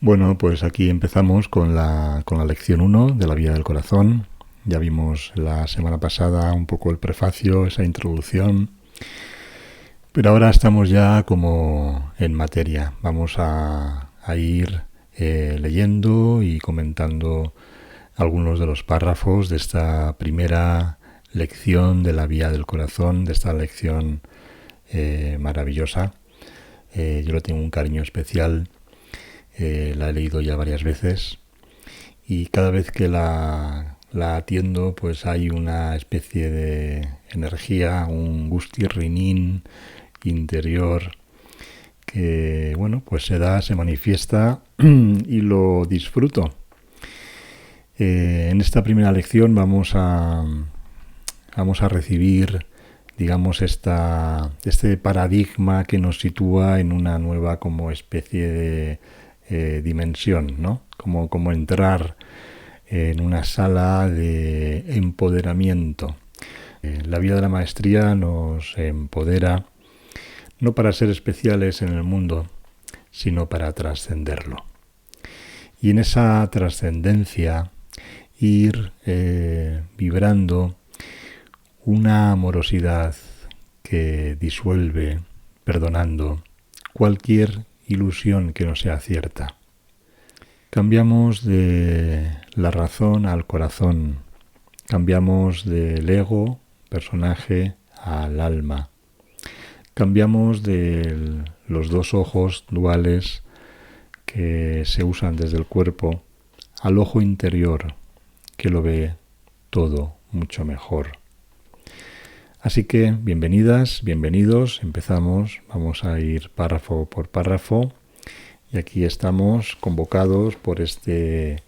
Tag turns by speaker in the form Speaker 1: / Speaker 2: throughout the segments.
Speaker 1: Bueno, pues aquí empezamos con la lección 1 de la Vía del Corazón. Ya vimos la semana pasada un poco el prefacio, esa introducción, pero ahora estamos ya como en materia. Vamos a ir leyendo y comentando algunos de los párrafos de esta primera lección de la Vía del Corazón, de esta lección maravillosa. Yo le tengo un cariño especial. La he leído ya varias veces y cada vez que la atiendo pues hay una especie de energía, un gustirrinín interior que bueno pues se manifiesta y lo disfruto. En esta primera lección vamos a recibir digamos este paradigma que nos sitúa en una nueva como especie de dimensión, ¿no? Como entrar en una sala de empoderamiento. La vida de la maestría nos empodera no para ser especiales en el mundo, sino para trascenderlo. Y en esa trascendencia ir vibrando una amorosidad que disuelve, perdonando cualquier ilusión que no sea cierta. Cambiamos de la razón al corazón, cambiamos del ego, personaje, al alma. Cambiamos de los dos ojos duales que se usan desde el cuerpo al ojo interior, que lo ve todo mucho mejor. Así que bienvenidas, bienvenidos, empezamos, vamos a ir párrafo por párrafo y aquí estamos convocados por este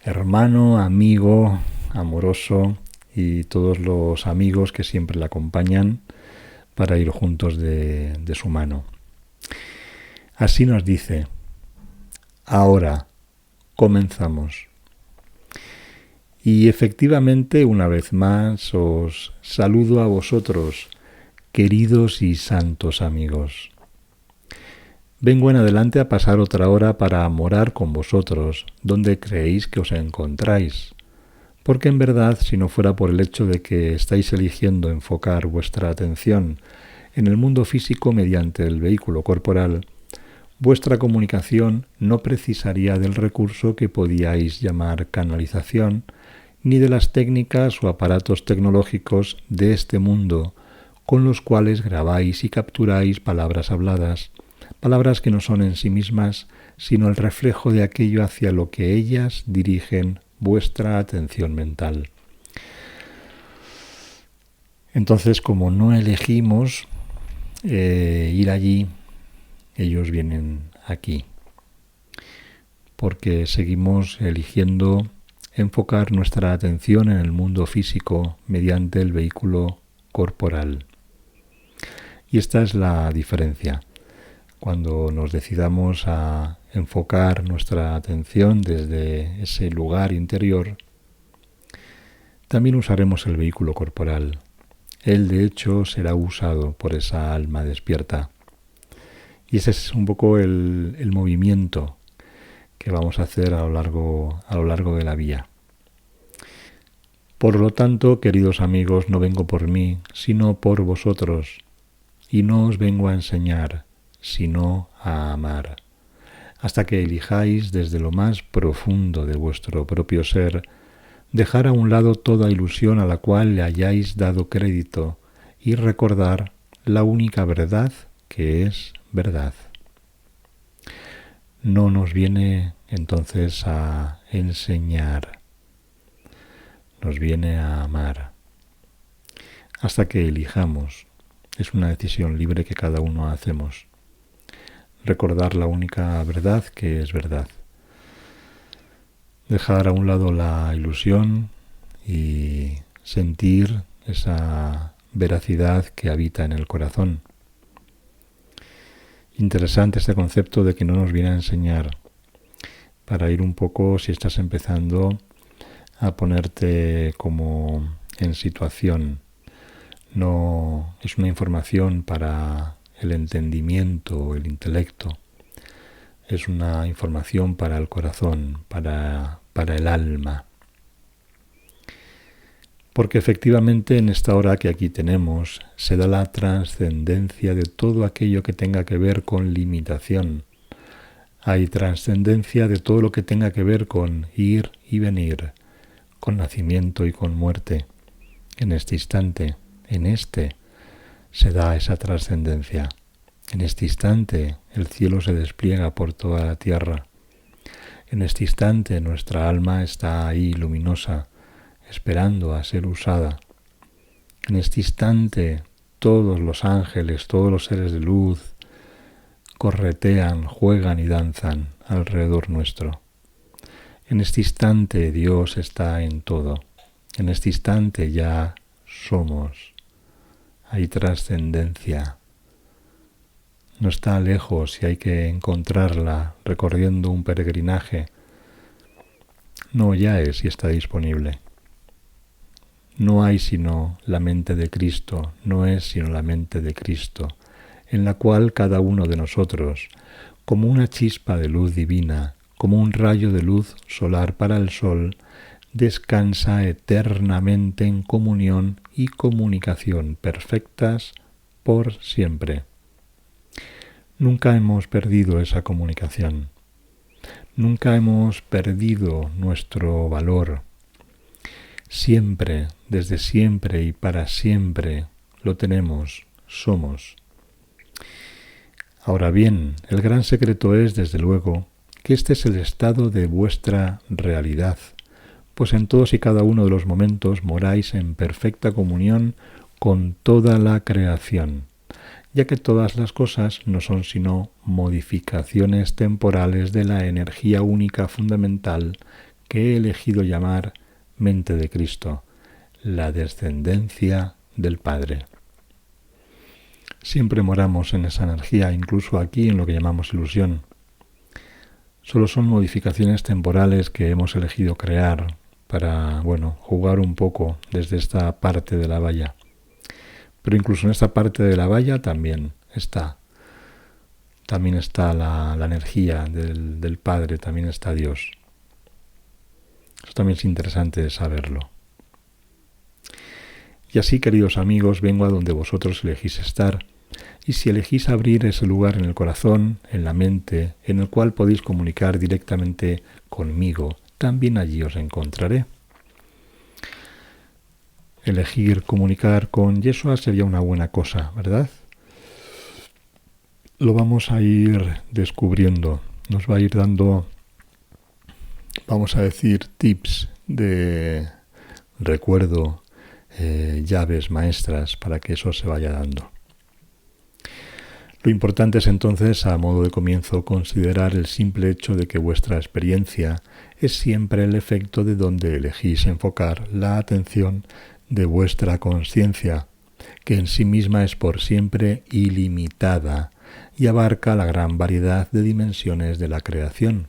Speaker 1: hermano, amigo, amoroso y todos los amigos que siempre le acompañan para ir juntos de su mano. Así nos dice, ahora comenzamos. Y efectivamente, una vez más, os saludo a vosotros, queridos y santos amigos. Vengo en adelante a pasar otra hora para morar con vosotros, donde creéis que os encontráis. Porque en verdad, si no fuera por el hecho de que estáis eligiendo enfocar vuestra atención en el mundo físico mediante el vehículo corporal, vuestra comunicación no precisaría del recurso que podíais llamar canalización, ni de las técnicas o aparatos tecnológicos de este mundo con los cuales grabáis y capturáis palabras habladas, palabras que no son en sí mismas, sino el reflejo de aquello hacia lo que ellas dirigen vuestra atención mental. Entonces, como no elegimos ir allí, ellos vienen aquí, porque seguimos eligiendo enfocar nuestra atención en el mundo físico mediante el vehículo corporal. Y esta es la diferencia. Cuando nos decidamos a enfocar nuestra atención desde ese lugar interior, también usaremos el vehículo corporal. Él, de hecho, será usado por esa alma despierta. Y ese es un poco el movimiento que vamos a hacer a lo largo de la vía. Por lo tanto, queridos amigos, no vengo por mí, sino por vosotros, y no os vengo a enseñar, sino a amar, hasta que elijáis desde lo más profundo de vuestro propio ser, dejar a un lado toda ilusión a la cual le hayáis dado crédito y recordar la única verdad que es verdad. No nos viene entonces a enseñar, nos viene a amar. Hasta que elijamos, es una decisión libre que cada uno hacemos. Recordar la única verdad que es verdad. Dejar a un lado la ilusión y sentir esa veracidad que habita en el corazón. Interesante este concepto de que no nos viene a enseñar, para ir un poco, si estás empezando a ponerte como en situación. No es una información para el entendimiento o el intelecto. es una información para el corazón, para el alma. Porque efectivamente en esta hora que aquí tenemos se da la trascendencia de todo aquello que tenga que ver con limitación. Hay trascendencia de todo lo que tenga que ver con ir y venir, con nacimiento y con muerte. En este instante, se da esa trascendencia. En este instante el cielo se despliega por toda la tierra. En este instante nuestra alma está ahí luminosa, esperando a ser usada. En este instante todos los ángeles, todos los seres de luz, corretean, juegan y danzan alrededor nuestro. En este instante Dios está en todo. En este instante ya somos. Hay trascendencia. No está lejos y hay que encontrarla recorriendo un peregrinaje. No, ya es y está disponible. No hay sino la mente de Cristo, no es sino la mente de Cristo, en la cual cada uno de nosotros, como una chispa de luz divina, como un rayo de luz solar para el sol, descansa eternamente en comunión y comunicación perfectas por siempre. Nunca hemos perdido esa comunicación. Nunca hemos perdido nuestro valor. Siempre, desde siempre y para siempre lo tenemos, somos. Ahora bien, el gran secreto es, desde luego, que este es el estado de vuestra realidad, pues en todos y cada uno de los momentos moráis en perfecta comunión con toda la creación, ya que todas las cosas no son sino modificaciones temporales de la energía única fundamental que he elegido llamar mente de Cristo, la descendencia del Padre. Siempre moramos en esa energía, incluso aquí en lo que llamamos ilusión. Solo son modificaciones temporales que hemos elegido crear para, jugar un poco desde esta parte de la valla. Pero incluso en esta parte de la valla también está la energía del Padre, también está Dios. Eso también es interesante saberlo. Y así, queridos amigos, vengo a donde vosotros elegís estar, y si elegís abrir ese lugar en el corazón, en la mente, en el cual podéis comunicar directamente conmigo, también allí os encontraré. Elegir comunicar con Yeshua sería una buena cosa, ¿verdad? Lo vamos a ir descubriendo, nos va a ir dando, vamos a decir, tips de recuerdo, llaves maestras para que eso se vaya dando. Lo importante es entonces, a modo de comienzo, considerar el simple hecho de que vuestra experiencia es siempre el efecto de donde elegís enfocar la atención de vuestra conciencia, que en sí misma es por siempre ilimitada y abarca la gran variedad de dimensiones de la creación.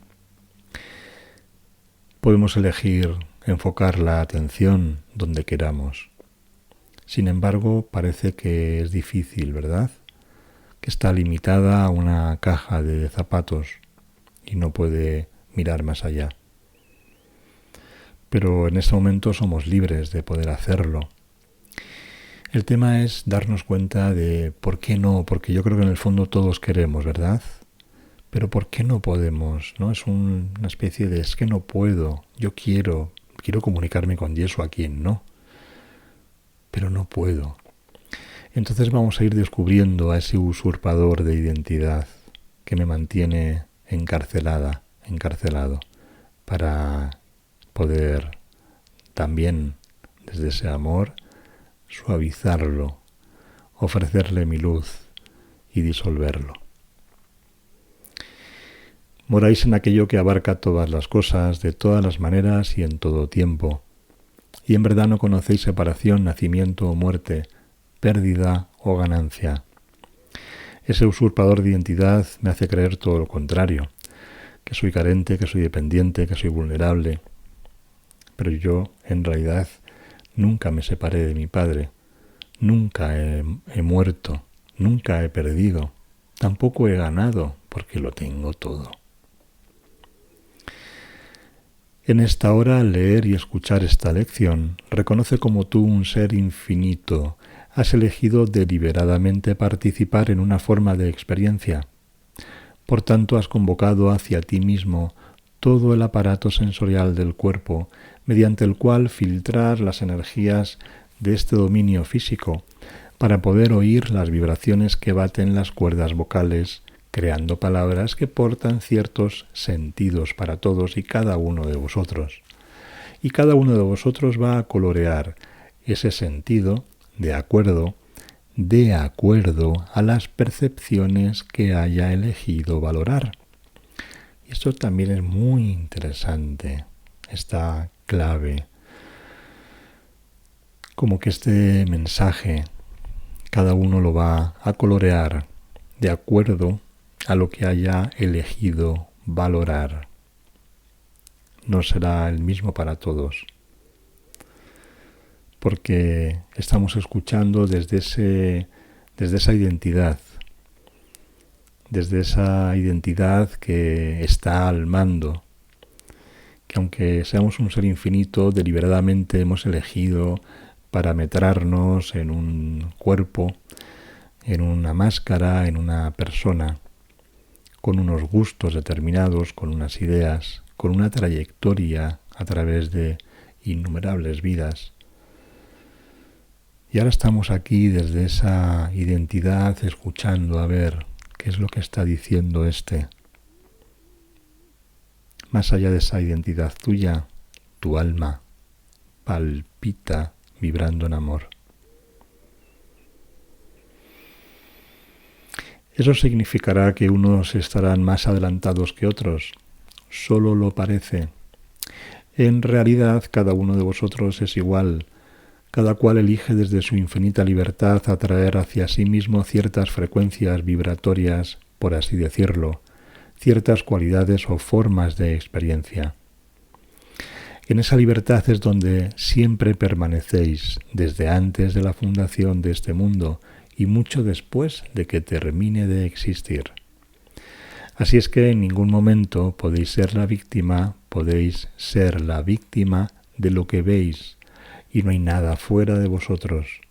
Speaker 1: Podemos elegir enfocar la atención donde queramos. Sin embargo, parece que es difícil, ¿verdad? Que está limitada a una caja de zapatos y no puede mirar más allá. Pero en este momento somos libres de poder hacerlo. El tema es darnos cuenta de por qué no, porque yo creo que en el fondo todos queremos, ¿verdad? Pero ¿por qué no podemos? ¿No? Es una especie de es que no puedo, yo quiero comunicarme con Yeshua, a quien no, pero no puedo. Entonces vamos a ir descubriendo a ese usurpador de identidad que me mantiene encarcelado, para poder también, desde ese amor, suavizarlo, ofrecerle mi luz y disolverlo. Moráis en aquello que abarca todas las cosas, de todas las maneras y en todo tiempo, y en verdad no conocéis separación, nacimiento o muerte, pérdida o ganancia. Ese usurpador de identidad me hace creer todo lo contrario, que soy carente, que soy dependiente, que soy vulnerable. Pero yo, en realidad, nunca me separé de mi Padre, nunca he muerto, nunca he perdido, tampoco he ganado, porque lo tengo todo. En esta hora, al leer y escuchar esta lección, reconoce como tú, un ser infinito, has elegido deliberadamente participar en una forma de experiencia. Por tanto, has convocado hacia ti mismo todo el aparato sensorial del cuerpo, mediante el cual filtrar las energías de este dominio físico, para poder oír las vibraciones que baten las cuerdas vocales, creando palabras que portan ciertos sentidos para todos y cada uno de vosotros. Y cada uno de vosotros va a colorear ese sentido de acuerdo a las percepciones que haya elegido valorar. Y esto también es muy interesante, esta clave. Como que este mensaje cada uno lo va a colorear de acuerdo a lo que haya elegido valorar. No será el mismo para todos, porque estamos escuchando desde esa identidad, que está al mando, que aunque seamos un ser infinito, deliberadamente hemos elegido parametrarnos en un cuerpo, en una máscara, en una persona, con unos gustos determinados, con unas ideas, con una trayectoria a través de innumerables vidas. Y ahora estamos aquí desde esa identidad escuchando a ver qué es lo que está diciendo Más allá de esa identidad tuya, tu alma palpita vibrando en amor. ¿Eso significará que unos estarán más adelantados que otros? Solo lo parece. En realidad, cada uno de vosotros es igual. Cada cual elige desde su infinita libertad atraer hacia sí mismo ciertas frecuencias vibratorias, por así decirlo, ciertas cualidades o formas de experiencia. En esa libertad es donde siempre permanecéis, desde antes de la fundación de este mundo y mucho después de que termine de existir. Así es que en ningún momento podéis ser la víctima de lo que veis, y no hay nada fuera de vosotros.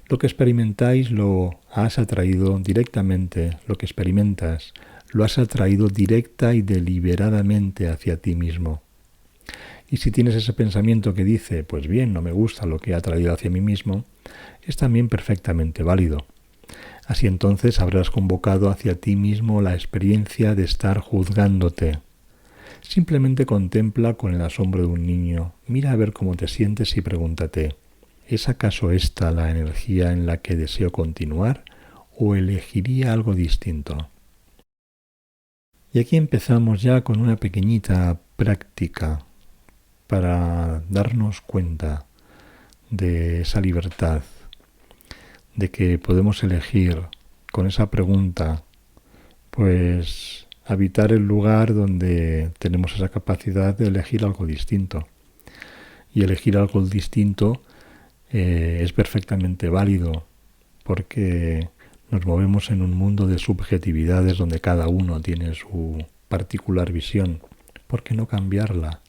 Speaker 1: Lo que experimentáis lo has atraído directamente, lo que experimentas lo has atraído directa y deliberadamente hacia ti mismo. Y si tienes ese pensamiento que dice, pues bien, no me gusta lo que he atraído hacia mí mismo, es también perfectamente válido. Así entonces habrás convocado hacia ti mismo la experiencia de estar juzgándote. Simplemente contempla con el asombro de un niño, mira a ver cómo te sientes y pregúntate, ¿es acaso esta la energía en la que deseo continuar o elegiría algo distinto? Y aquí empezamos ya con una pequeñita práctica para darnos cuenta de esa libertad, de que podemos elegir con esa pregunta, pues habitar el lugar donde tenemos esa capacidad de elegir algo distinto. Y elegir algo distinto es perfectamente válido, porque nos movemos en un mundo de subjetividades donde cada uno tiene su particular visión. ¿Por qué no cambiarla?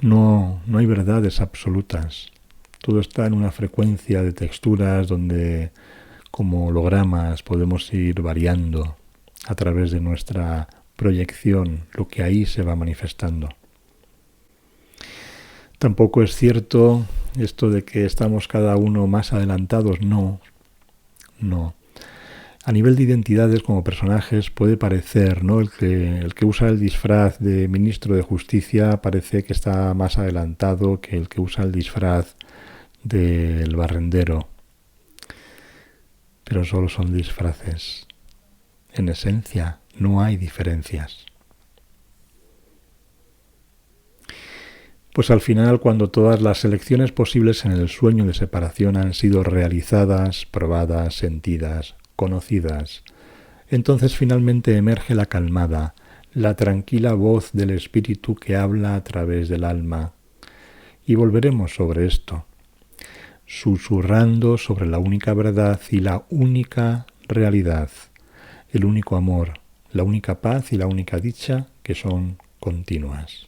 Speaker 1: No hay verdades absolutas. Todo está en una frecuencia de texturas donde, como hologramas, podemos ir variando a través de nuestra proyección lo que ahí se va manifestando. Tampoco es cierto esto de que estamos cada uno más adelantados. No. A nivel de identidades como personajes puede parecer, ¿no? El que usa el disfraz de ministro de Justicia parece que está más adelantado que el que usa el disfraz del barrendero. Pero solo son disfraces. En esencia, no hay diferencias. Pues al final, cuando todas las elecciones posibles en el sueño de separación han sido realizadas, probadas, sentidas, conocidas, entonces finalmente emerge la calmada, la tranquila voz del espíritu que habla a través del alma. Y volveremos sobre esto, susurrando sobre la única verdad y la única realidad, el único amor, la única paz y la única dicha que son continuas.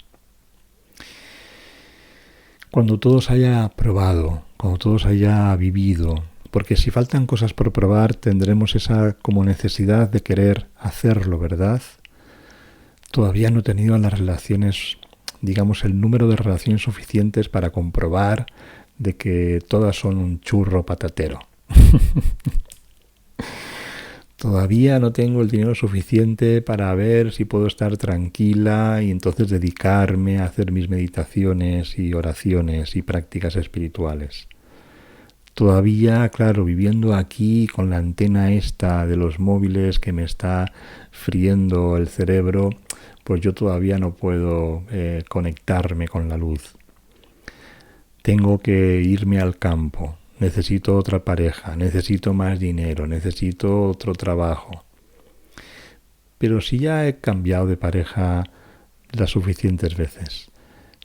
Speaker 1: Cuando todo se haya probado, cuando todo se haya vivido, porque si faltan cosas por probar tendremos esa como necesidad de querer hacerlo, ¿verdad? Todavía no he tenido las relaciones, digamos, el número de relaciones suficientes para comprobar de que todas son un churro patatero. Todavía no tengo el dinero suficiente para ver si puedo estar tranquila y entonces dedicarme a hacer mis meditaciones y oraciones y prácticas espirituales. Todavía, claro, viviendo aquí con la antena esta de los móviles que me está friendo el cerebro, pues yo todavía no puedo conectarme con la luz. Tengo que irme al campo. Necesito otra pareja, necesito más dinero, necesito otro trabajo. Pero si ya he cambiado de pareja las suficientes veces,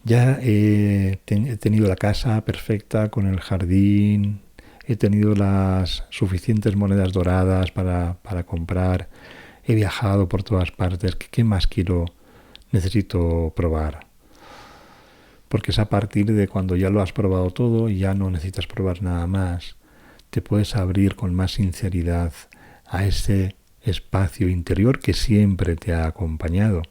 Speaker 1: ya he tenido la casa perfecta con el jardín, he tenido las suficientes monedas doradas para comprar, he viajado por todas partes, ¿qué más necesito probar? Porque es a partir de cuando ya lo has probado todo y ya no necesitas probar nada más, te puedes abrir con más sinceridad a ese espacio interior que siempre te ha acompañado,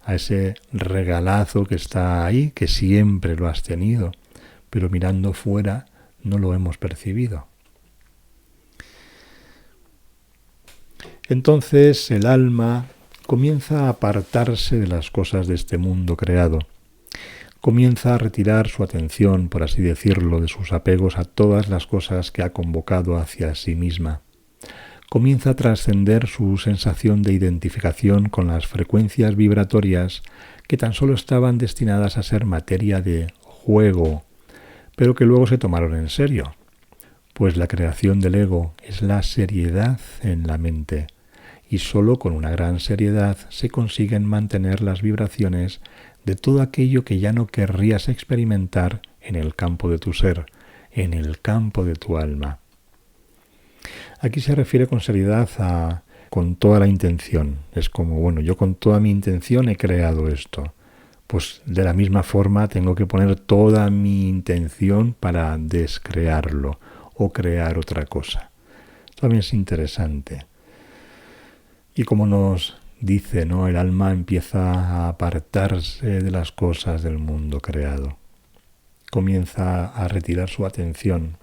Speaker 1: a ese regalazo que está ahí, que siempre lo has tenido, pero mirando fuera no lo hemos percibido. Entonces el alma comienza a apartarse de las cosas de este mundo creado. Comienza a retirar su atención, por así decirlo, de sus apegos a todas las cosas que ha convocado hacia sí misma. Comienza a trascender su sensación de identificación con las frecuencias vibratorias que tan solo estaban destinadas a ser materia de juego, pero que luego se tomaron en serio. Pues la creación del ego es la seriedad en la mente, y solo con una gran seriedad se consiguen mantener las vibraciones de todo aquello que ya no querrías experimentar en el campo de tu ser, en el campo de tu alma. Aquí se refiere con seriedad a con toda la intención. Es como, bueno, yo con toda mi intención he creado esto. Pues de la misma forma tengo que poner toda mi intención para descrearlo o crear otra cosa. También es interesante. Y como nos dice, ¿no? El alma empieza a apartarse de las cosas del mundo creado. Comienza a retirar su atención.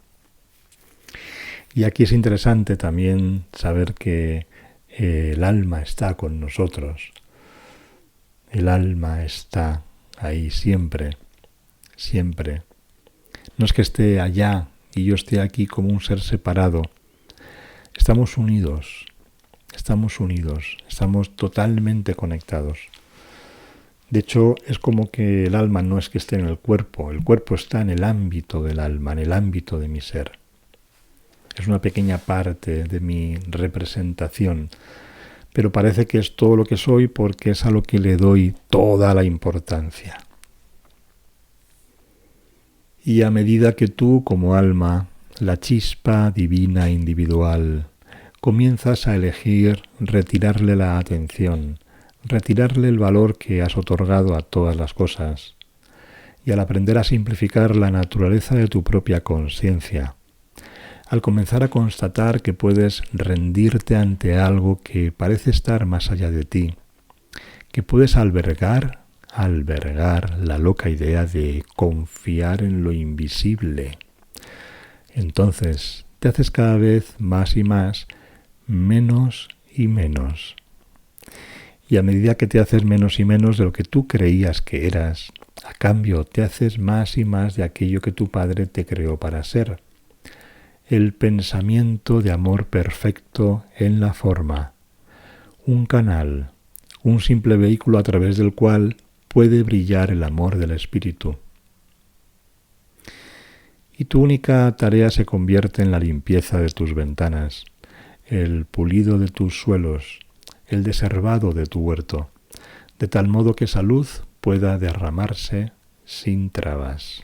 Speaker 1: Y aquí es interesante también saber que el alma está con nosotros. El alma está ahí siempre, siempre. No es que esté allá y yo esté aquí como un ser separado. Estamos unidos. Estamos totalmente conectados. De hecho, es como que el alma no es que esté en el cuerpo está en el ámbito del alma, en el ámbito de mi ser. Es una pequeña parte de mi representación, pero parece que es todo lo que soy porque es a lo que le doy toda la importancia. Y a medida que tú, como alma, la chispa divina individual, comienzas a elegir retirarle la atención, retirarle el valor que has otorgado a todas las cosas, y al aprender a simplificar la naturaleza de tu propia conciencia, al comenzar a constatar que puedes rendirte ante algo que parece estar más allá de ti, que puedes albergar la loca idea de confiar en lo invisible, entonces te haces cada vez más y más menos y menos. Y a medida que te haces menos y menos de lo que tú creías que eras, a cambio te haces más y más de aquello que tu padre te creó para ser. El pensamiento de amor perfecto en la forma. Un canal, un simple vehículo a través del cual puede brillar el amor del espíritu. Y tu única tarea se convierte en la limpieza de tus ventanas, el pulido de tus suelos, el deshervado de tu huerto, de tal modo que esa luz pueda derramarse sin trabas.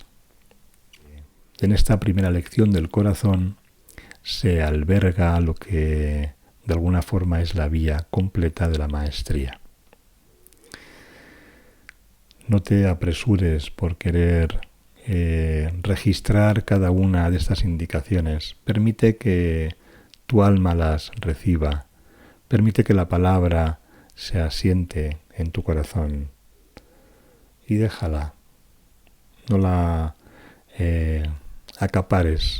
Speaker 1: En esta primera lección del corazón se alberga lo que de alguna forma es la vía completa de la maestría. No te apresures por querer registrar cada una de estas indicaciones. Permite que tu alma las reciba. Permite que la palabra se asiente en tu corazón. Y déjala. No la acapares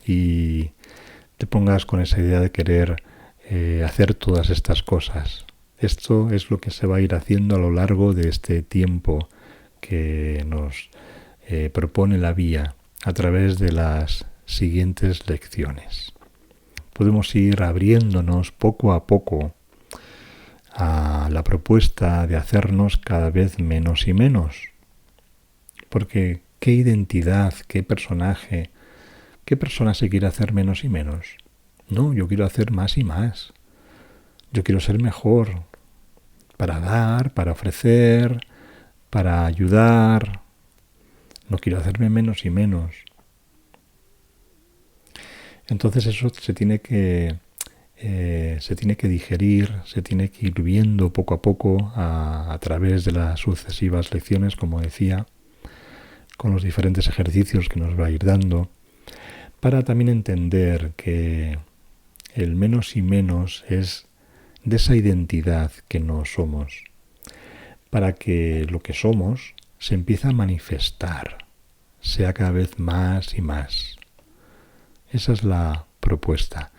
Speaker 1: y te pongas con esa idea de querer hacer todas estas cosas. Esto es lo que se va a ir haciendo a lo largo de este tiempo que nos propone la vía a través de las siguientes lecciones. Podemos ir abriéndonos poco a poco a la propuesta de hacernos cada vez menos y menos. Porque ¿qué identidad, qué personaje, qué persona se quiere hacer menos y menos? No, yo quiero hacer más y más. Yo quiero ser mejor para dar, para ofrecer, para ayudar. No quiero hacerme menos y menos. Entonces eso se tiene que digerir, se tiene que ir viendo poco a poco a través de las sucesivas lecciones, como decía, con los diferentes ejercicios que nos va a ir dando, para también entender que el menos y menos es de esa identidad que no somos, para que lo que somos se empiece a manifestar, sea cada vez más y más. Esa es la propuesta.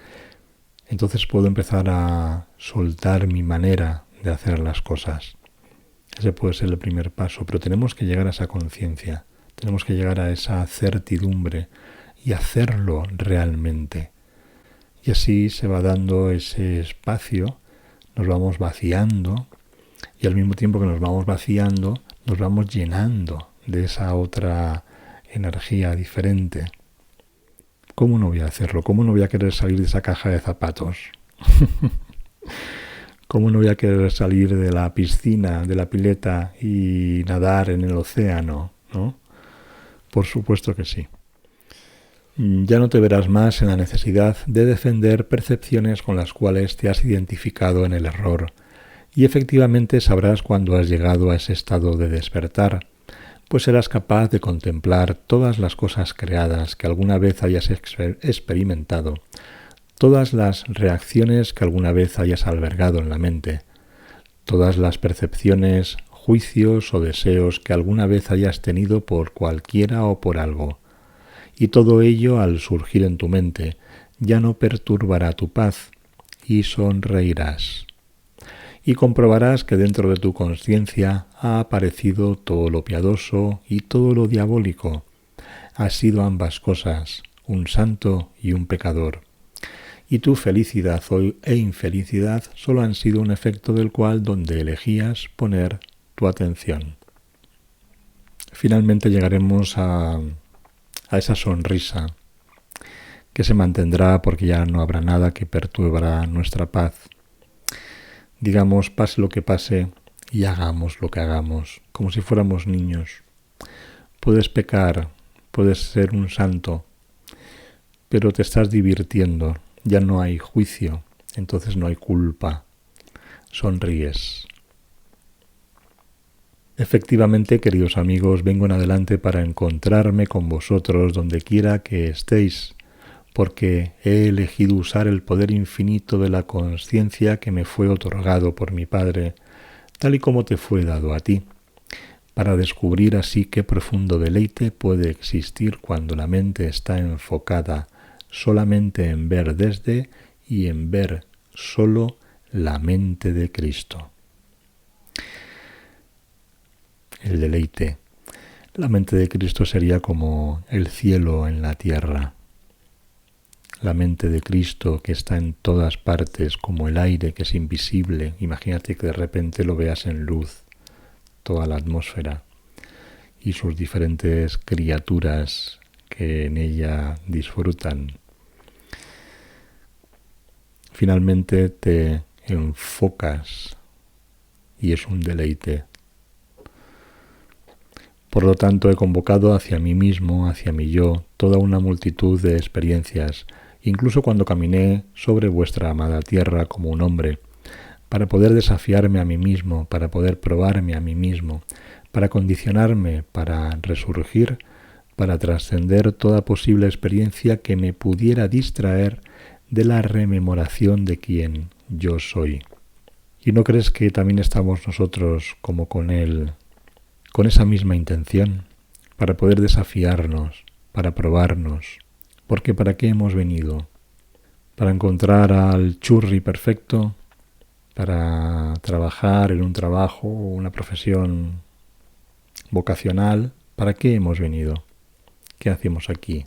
Speaker 1: Entonces puedo empezar a soltar mi manera de hacer las cosas. Ese puede ser el primer paso, pero tenemos que llegar a esa conciencia, tenemos que llegar a esa certidumbre y hacerlo realmente. Y así se va dando ese espacio, nos vamos vaciando y al mismo tiempo que nos vamos vaciando, nos vamos llenando de esa otra energía diferente. ¿Cómo no voy a hacerlo? ¿Cómo no voy a querer salir de esa caja de zapatos? ¿Cómo no voy a querer salir de la piscina, de la pileta y nadar en el océano? ¿No? Por supuesto que sí. Ya no te verás más en la necesidad de defender percepciones con las cuales te has identificado en el error, y efectivamente sabrás cuándo has llegado a ese estado de despertar, pues serás capaz de contemplar todas las cosas creadas que alguna vez hayas experimentado, todas las reacciones que alguna vez hayas albergado en la mente, todas las percepciones, juicios o deseos que alguna vez hayas tenido por cualquiera o por algo. Y todo ello, al surgir en tu mente, ya no perturbará tu paz y sonreirás. Y comprobarás que dentro de tu conciencia ha aparecido todo lo piadoso y todo lo diabólico. Has sido ambas cosas, un santo y un pecador. Y tu felicidad e infelicidad solo han sido un efecto del cual donde elegías poner tu atención. Finalmente llegaremos a esa sonrisa que se mantendrá porque ya no habrá nada que perturbará nuestra paz. Digamos, pase lo que pase y hagamos lo que hagamos, como si fuéramos niños. Puedes pecar, puedes ser un santo, pero te estás divirtiendo, ya no hay juicio, entonces no hay culpa. Sonríes. Efectivamente, queridos amigos, vengo en adelante para encontrarme con vosotros donde quiera que estéis, porque he elegido usar el poder infinito de la consciencia que me fue otorgado por mi Padre, tal y como te fue dado a ti, para descubrir así qué profundo deleite puede existir cuando la mente está enfocada solamente en ver desde y en ver solo la mente de Cristo. El deleite. La mente de Cristo sería como el cielo en la tierra. La mente de Cristo que está en todas partes, como el aire que es invisible. Imagínate que de repente lo veas en luz, toda la atmósfera y sus diferentes criaturas que en ella disfrutan. Finalmente te enfocas y es un deleite. Por lo tanto, he convocado hacia mí mismo, hacia mi yo, toda una multitud de experiencias, incluso cuando caminé sobre vuestra amada tierra como un hombre, para poder desafiarme a mí mismo, para poder probarme a mí mismo, para condicionarme, para resurgir, para trascender toda posible experiencia que me pudiera distraer de la rememoración de quién yo soy. ¿Y no crees que también estamos nosotros como con él, con esa misma intención, para poder desafiarnos, para probarnos? Porque ¿para qué hemos venido? ¿Para encontrar al churri perfecto? ¿Para trabajar en un trabajo o una profesión vocacional? ¿Para qué hemos venido? ¿Qué hacemos aquí?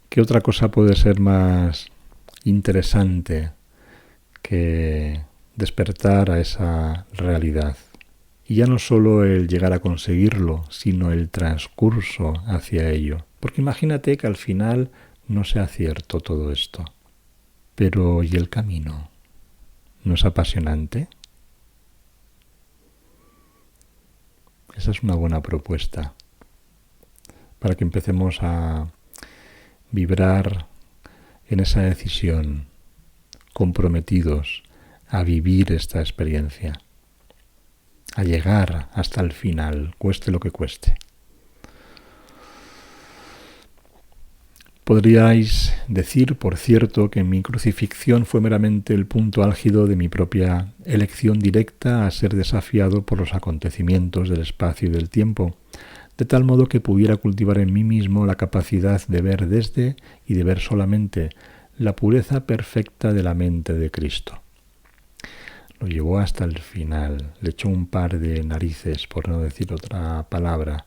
Speaker 1: ¿Qué otra cosa puede ser más interesante que despertar a esa realidad? Y ya no solo el llegar a conseguirlo, sino el transcurso hacia ello. Porque imagínate que al final no sea cierto todo esto. Pero ¿y el camino? ¿No es apasionante? Esa es una buena propuesta para que empecemos a vibrar en esa decisión, comprometidos a vivir esta experiencia, a llegar hasta el final, cueste lo que cueste. Podríais decir, por cierto, que mi crucifixión fue meramente el punto álgido de mi propia elección directa a ser desafiado por los acontecimientos del espacio y del tiempo, de tal modo que pudiera cultivar en mí mismo la capacidad de ver desde y de ver solamente la pureza perfecta de la mente de Cristo. Lo llevó hasta el final, le echó un par de narices, por no decir otra palabra.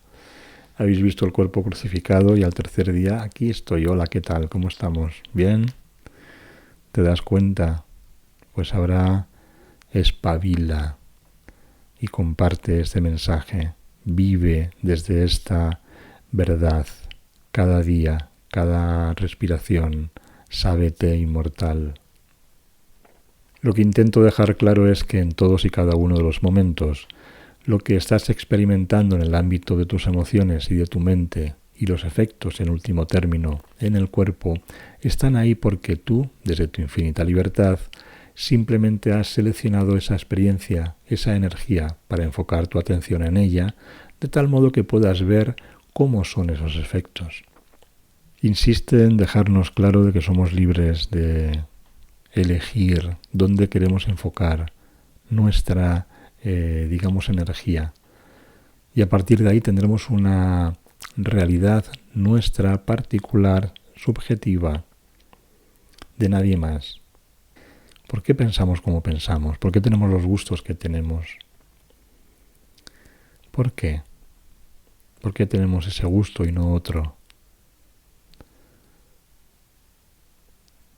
Speaker 1: Habéis visto el cuerpo crucificado y al tercer día, aquí estoy, hola, ¿qué tal? ¿Cómo estamos? ¿Bien? ¿Te das cuenta? Pues ahora espabila y comparte este mensaje. Vive desde esta verdad cada día, cada respiración. Sábete inmortal. Lo que intento dejar claro es que en todos y cada uno de los momentos, lo que estás experimentando en el ámbito de tus emociones y de tu mente y los efectos, en último término, en el cuerpo, están ahí porque tú, desde tu infinita libertad, simplemente has seleccionado esa experiencia, esa energía, para enfocar tu atención en ella, de tal modo que puedas ver cómo son esos efectos. Insiste en dejarnos claro de que somos libres de elegir dónde queremos enfocar nuestra energía. Y a partir de ahí tendremos una realidad nuestra, particular, subjetiva, de nadie más. ¿Por qué pensamos como pensamos? ¿Por qué tenemos los gustos que tenemos? ¿Por qué? ¿Por qué tenemos ese gusto y no otro?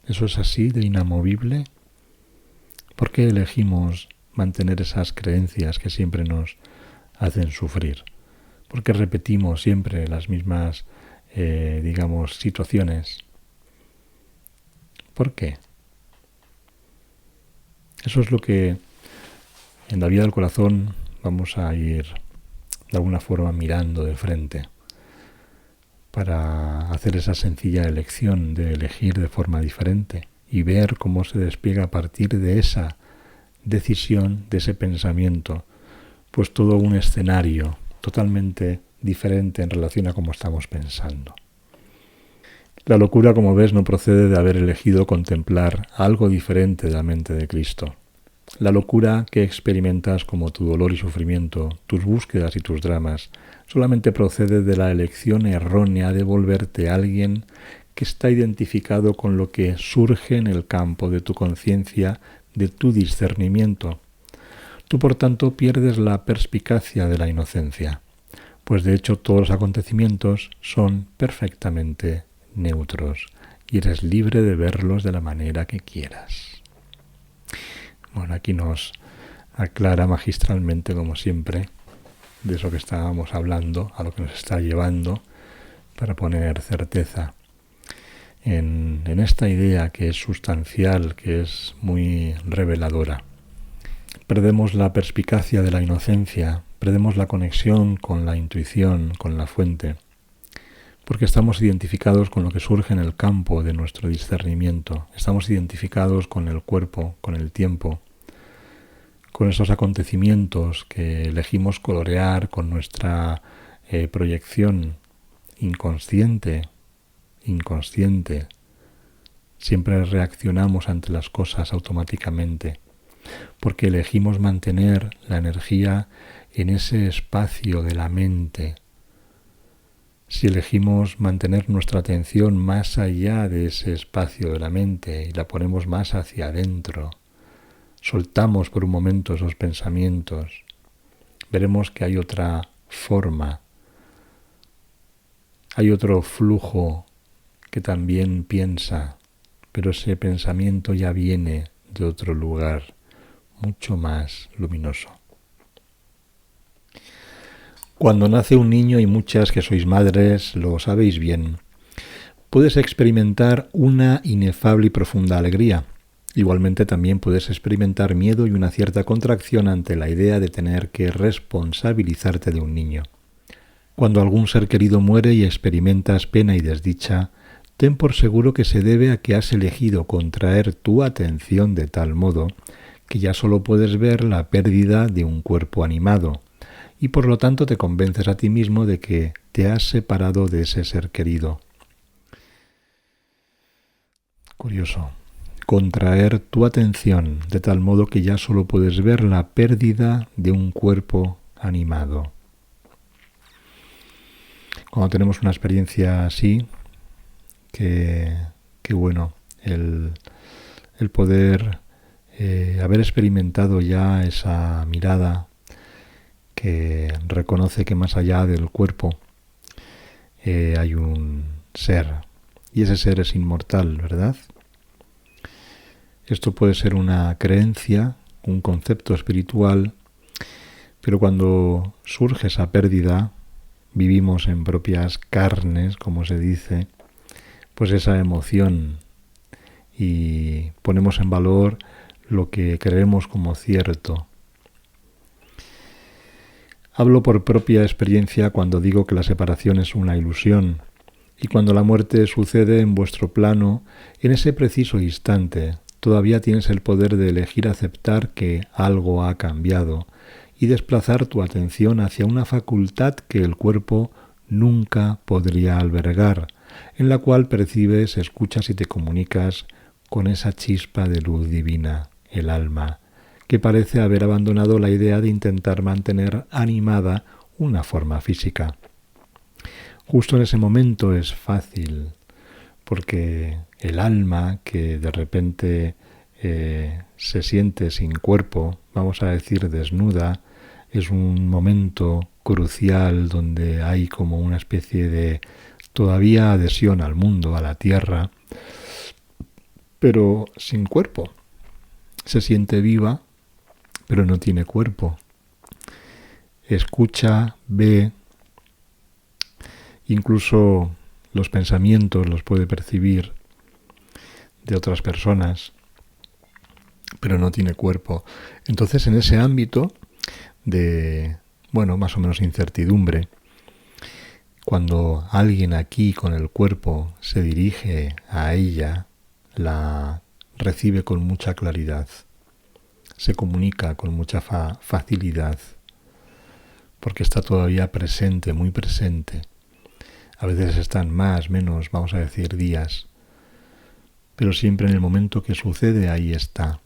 Speaker 1: ¿Eso es así de inamovible? ¿Por qué elegimos mantener esas creencias que siempre nos hacen sufrir? ¿Por qué repetimos siempre las mismas, situaciones? ¿Por qué? Eso es lo que en la vida del corazón vamos a ir de alguna forma mirando de frente para hacer esa sencilla elección de elegir de forma diferente y ver cómo se despliega a partir de esa decisión, de ese pensamiento, pues todo un escenario totalmente diferente en relación a cómo estamos pensando. La locura, como ves, no procede de haber elegido contemplar algo diferente de la mente de Cristo. La locura que experimentas como tu dolor y sufrimiento, tus búsquedas y tus dramas, solamente procede de la elección errónea de volverte alguien que está identificado con lo que surge en el campo de tu conciencia, de tu discernimiento. Tú, por tanto, pierdes la perspicacia de la inocencia, pues de hecho todos los acontecimientos son perfectamente neutros y eres libre de verlos de la manera que quieras. Bueno, aquí nos aclara magistralmente, como siempre, de eso que estábamos hablando, a lo que nos está llevando, para poner certeza en esta idea que es sustancial, que es muy reveladora. Perdemos la perspicacia de la inocencia, perdemos la conexión con la intuición, con la fuente, porque estamos identificados con lo que surge en el campo de nuestro discernimiento, estamos identificados con el cuerpo, con el tiempo, con esos acontecimientos que elegimos colorear con nuestra proyección inconsciente, siempre reaccionamos ante las cosas automáticamente, porque elegimos mantener la energía en ese espacio de la mente. Si elegimos mantener nuestra atención más allá de ese espacio de la mente y la ponemos más hacia adentro, soltamos por un momento esos pensamientos, veremos que hay otra forma, hay otro flujo que también piensa, pero ese pensamiento ya viene de otro lugar, mucho más luminoso. Cuando nace un niño, y muchas que sois madres lo sabéis bien, puedes experimentar una inefable y profunda alegría. Igualmente también puedes experimentar miedo y una cierta contracción ante la idea de tener que responsabilizarte de un niño. Cuando algún ser querido muere y experimentas pena y desdicha, ten por seguro que se debe a que has elegido contraer tu atención de tal modo que ya solo puedes ver la pérdida de un cuerpo animado, y por lo tanto te convences a ti mismo de que te has separado de ese ser querido. Curioso. Contraer tu atención de tal modo que ya solo puedes ver la pérdida de un cuerpo animado. Cuando tenemos una experiencia así, qué bueno el poder haber experimentado ya esa mirada que reconoce que más allá del cuerpo hay un ser, y ese ser es inmortal, ¿verdad? Esto puede ser una creencia, un concepto espiritual, pero cuando surge esa pérdida, vivimos en propias carnes, como se dice, pues esa emoción, y ponemos en valor lo que creemos como cierto. Hablo por propia experiencia cuando digo que la separación es una ilusión, y cuando la muerte sucede en vuestro plano, en ese preciso instante, todavía tienes el poder de elegir aceptar que algo ha cambiado y desplazar tu atención hacia una facultad que el cuerpo nunca podría albergar, en la cual percibes, escuchas y te comunicas con esa chispa de luz divina, el alma, que parece haber abandonado la idea de intentar mantener animada una forma física. Justo en ese momento es fácil, porque el alma que de repente se siente sin cuerpo, vamos a decir desnuda, es un momento crucial donde hay como una especie de todavía adhesión al mundo, a la tierra, pero sin cuerpo. Se siente viva, pero no tiene cuerpo. Escucha, ve, incluso los pensamientos los puede percibir de otras personas, pero no tiene cuerpo. Entonces, en ese ámbito de, más o menos incertidumbre, cuando alguien aquí con el cuerpo se dirige a ella, la recibe con mucha claridad, se comunica con mucha facilidad, porque está todavía presente, muy presente. A veces están más, menos, vamos a decir, días, pero siempre en el momento que sucede, ahí está.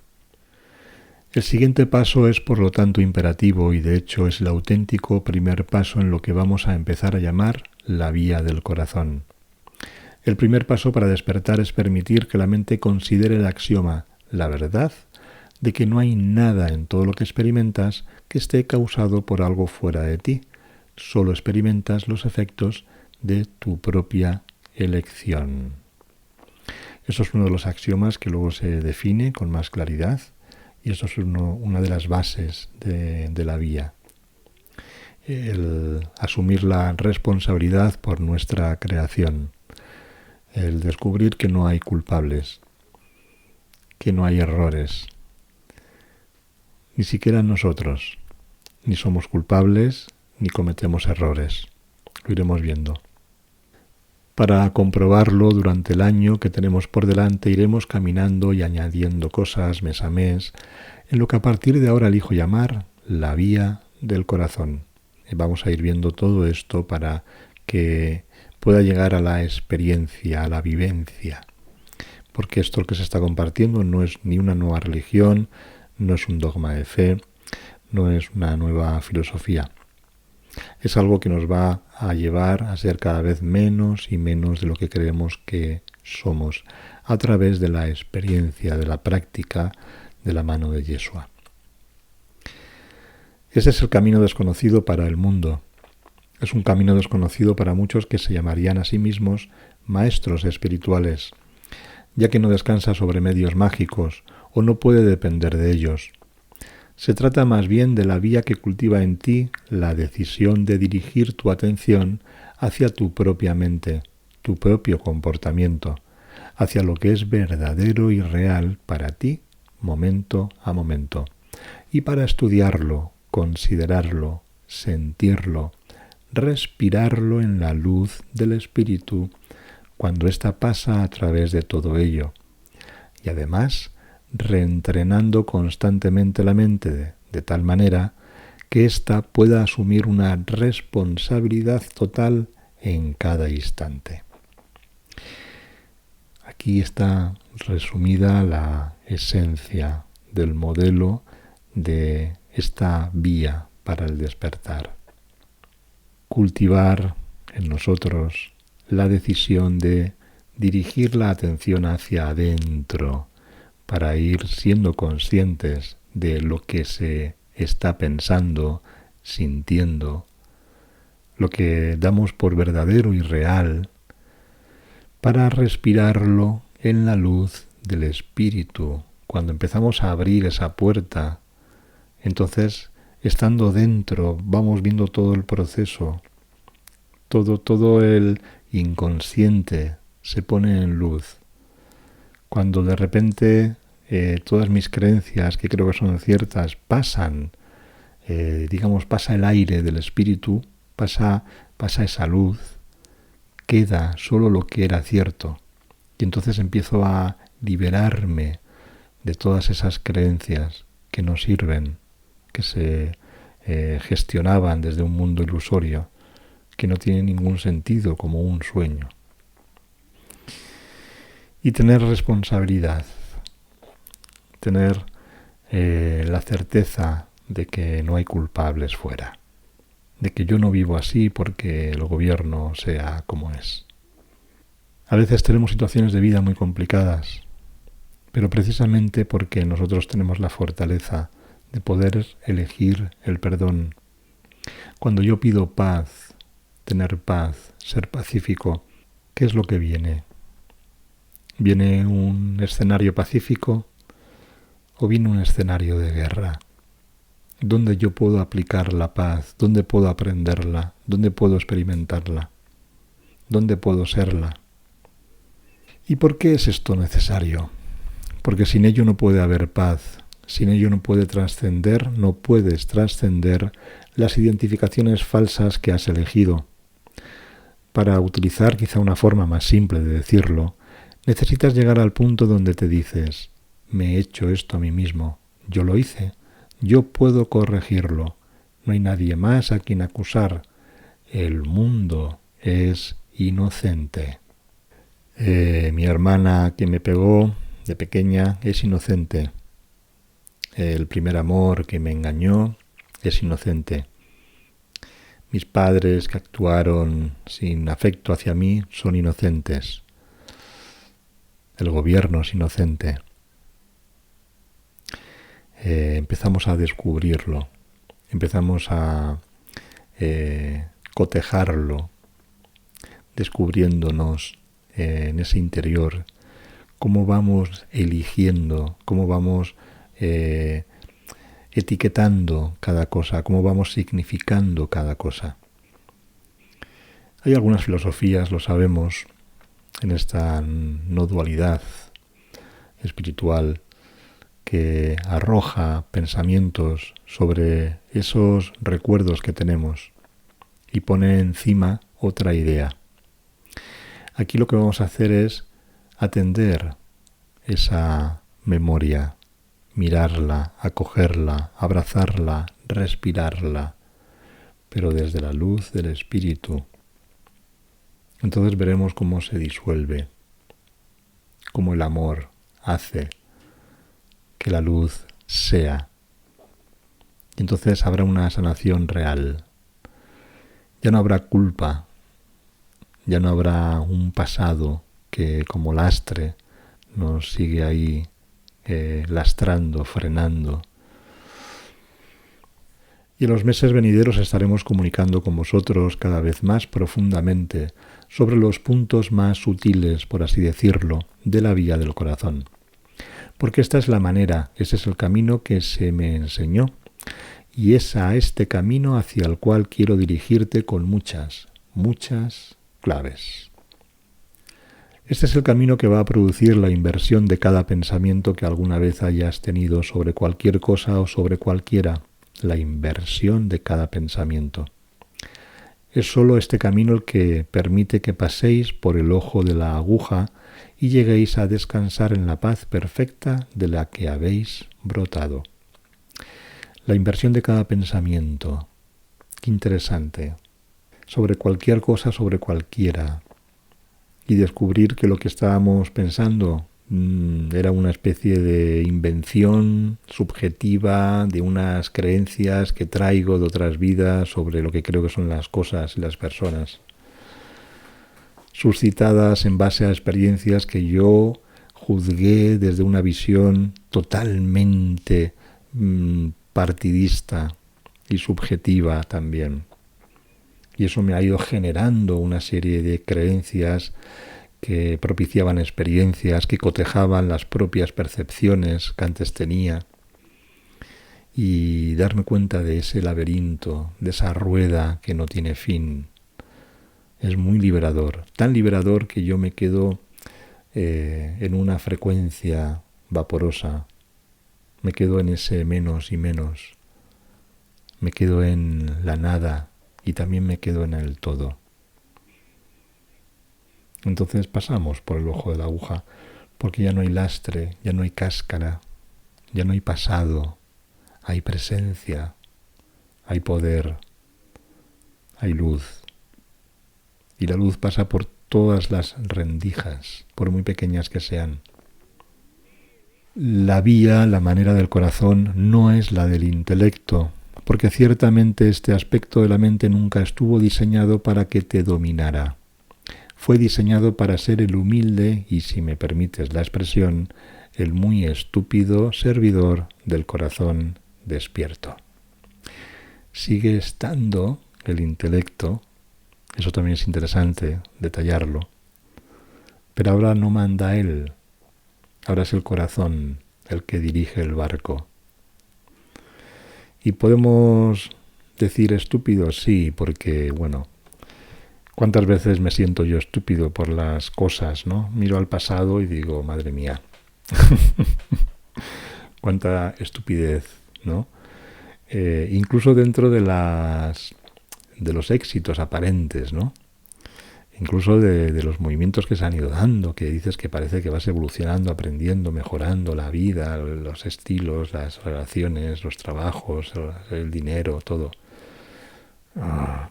Speaker 1: El siguiente paso es, por lo tanto, imperativo y, de hecho, es el auténtico primer paso en lo que vamos a empezar a llamar la vía del corazón. El primer paso para despertar es permitir que la mente considere el axioma, la verdad, de que no hay nada en todo lo que experimentas que esté causado por algo fuera de ti. Solo experimentas los efectos de tu propia elección. Eso es uno de los axiomas que luego se define con más claridad, y eso es una de las bases de la vía. El asumir la responsabilidad por nuestra creación, el descubrir que no hay culpables, que no hay errores, ni siquiera nosotros, ni somos culpables, ni cometemos errores. Lo iremos viendo. Para comprobarlo durante el año que tenemos por delante iremos caminando y añadiendo cosas mes a mes en lo que a partir de ahora elijo llamar la vía del corazón. Vamos a ir viendo todo esto para que pueda llegar a la experiencia, a la vivencia. Porque esto que se está compartiendo no es ni una nueva religión, no es un dogma de fe, no es una nueva filosofía. Es algo que nos va a llevar a ser cada vez menos y menos de lo que creemos que somos a través de la experiencia, de la práctica de la mano de Yeshua. Ese es el camino desconocido para el mundo. Es un camino desconocido para muchos que se llamarían a sí mismos maestros espirituales, ya que no descansa sobre medios mágicos o no puede depender de ellos. Se trata más bien de la vía que cultiva en ti la decisión de dirigir tu atención hacia tu propia mente, tu propio comportamiento, hacia lo que es verdadero y real para ti, momento a momento, y para estudiarlo, considerarlo, sentirlo, respirarlo en la luz del Espíritu cuando ésta pasa a través de todo ello, y además reentrenando constantemente la mente de tal manera que ésta pueda asumir una responsabilidad total en cada instante. Aquí está resumida la esencia del modelo de esta vía para el despertar. Cultivar en nosotros la decisión de dirigir la atención hacia adentro, para ir siendo conscientes de lo que se está pensando, sintiendo, lo que damos por verdadero y real, para respirarlo en la luz del Espíritu. Cuando empezamos a abrir esa puerta, entonces, estando dentro, vamos viendo todo el proceso, todo el inconsciente se pone en luz. Cuando de repente todas mis creencias, que creo que son ciertas, pasan, pasa el aire del Espíritu, pasa esa luz, queda solo lo que era cierto. Y entonces empiezo a liberarme de todas esas creencias que no sirven, que se gestionaban desde un mundo ilusorio, que no tiene ningún sentido, como un sueño. Y tener responsabilidad, tener la certeza de que no hay culpables fuera, de que yo no vivo así porque el gobierno sea como es. A veces tenemos situaciones de vida muy complicadas, pero precisamente porque nosotros tenemos la fortaleza de poder elegir el perdón. Cuando yo pido paz, tener paz, ser pacífico, ¿qué es lo que viene? ¿Viene un escenario pacífico o viene un escenario de guerra? ¿Dónde yo puedo aplicar la paz? ¿Dónde puedo aprenderla? ¿Dónde puedo experimentarla? ¿Dónde puedo serla? ¿Y por qué es esto necesario? Porque sin ello no puede haber paz, sin ello no puede trascender, no puedes trascender las identificaciones falsas que has elegido. Para utilizar quizá una forma más simple de decirlo, necesitas llegar al punto donde te dices, me he hecho esto a mí mismo, yo lo hice, yo puedo corregirlo, no hay nadie más a quien acusar, el mundo es inocente. Mi hermana que me pegó de pequeña es inocente, el primer amor que me engañó es inocente, mis padres que actuaron sin afecto hacia mí son inocentes. El gobierno es inocente. Empezamos a descubrirlo, empezamos a cotejarlo, descubriéndonos en ese interior, cómo vamos eligiendo, cómo vamos etiquetando cada cosa, cómo vamos significando cada cosa. Hay algunas filosofías, lo sabemos, en esta no dualidad espiritual que arroja pensamientos sobre esos recuerdos que tenemos y pone encima otra idea. Aquí lo que vamos a hacer es atender esa memoria, mirarla, acogerla, abrazarla, respirarla, pero desde la luz del espíritu. Entonces veremos cómo se disuelve, cómo el amor hace que la luz sea. Y entonces habrá una sanación real. Ya no habrá culpa, ya no habrá un pasado que como lastre nos sigue ahí lastrando, frenando. Y en los meses venideros estaremos comunicando con vosotros cada vez más profundamente sobre los puntos más sutiles, por así decirlo, de la vía del corazón. Porque esta es la manera, ese es el camino que se me enseñó, y es a este camino hacia el cual quiero dirigirte con muchas claves. Este es el camino que va a producir la inversión de cada pensamiento que alguna vez hayas tenido sobre cualquier cosa o sobre cualquiera, la inversión de cada pensamiento. Es sólo este camino el que permite que paséis por el ojo de la aguja y lleguéis a descansar en la paz perfecta de la que habéis brotado. La inversión de cada pensamiento. Qué interesante. Sobre cualquier cosa, sobre cualquiera. Y descubrir que lo que estábamos pensando era una especie de invención subjetiva de unas creencias que traigo de otras vidas sobre lo que creo que son las cosas y las personas, suscitadas en base a experiencias que yo juzgué desde una visión totalmente partidista y subjetiva también. Y eso me ha ido generando una serie de creencias que propiciaban experiencias, que cotejaban las propias percepciones que antes tenía. Y darme cuenta de ese laberinto, de esa rueda que no tiene fin, es muy liberador. Tan liberador que yo me quedo en una frecuencia vaporosa. Me quedo en ese menos y menos. Me quedo en la nada y también me quedo en el todo. Entonces pasamos por el ojo de la aguja, porque ya no hay lastre, ya no hay cáscara, ya no hay pasado, hay presencia, hay poder, hay luz. Y la luz pasa por todas las rendijas, por muy pequeñas que sean. La vía, la manera del corazón, no es la del intelecto, porque ciertamente este aspecto de la mente nunca estuvo diseñado para que te dominara. Fue diseñado para ser el humilde y, si me permites la expresión, el muy estúpido servidor del corazón despierto. Sigue estando el intelecto, eso también es interesante detallarlo, pero ahora no manda él, ahora es el corazón el que dirige el barco. Y podemos decir estúpido, sí, porque, bueno, ¿cuántas veces me siento yo estúpido por las cosas, no? Miro al pasado y digo, madre mía, cuánta estupidez, ¿no? Incluso dentro de los éxitos aparentes, ¿no? Incluso de los movimientos que se han ido dando, que dices que parece que vas evolucionando, aprendiendo, mejorando la vida, los estilos, las relaciones, los trabajos, el dinero, todo.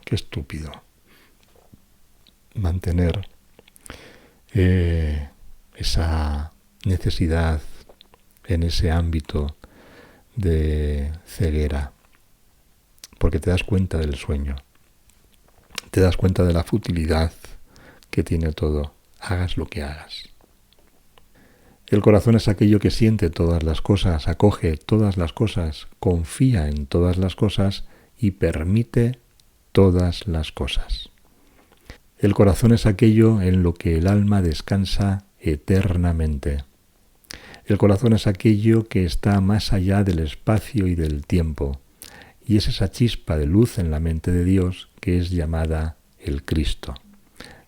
Speaker 1: Qué estúpido. Mantener esa necesidad en ese ámbito de ceguera, porque te das cuenta del sueño, te das cuenta de la futilidad que tiene todo, hagas lo que hagas. El corazón es aquello que siente todas las cosas, acoge todas las cosas, confía en todas las cosas y permite todas las cosas. El corazón es aquello en lo que el alma descansa eternamente. El corazón es aquello que está más allá del espacio y del tiempo, y es esa chispa de luz en la mente de Dios que es llamada el Cristo.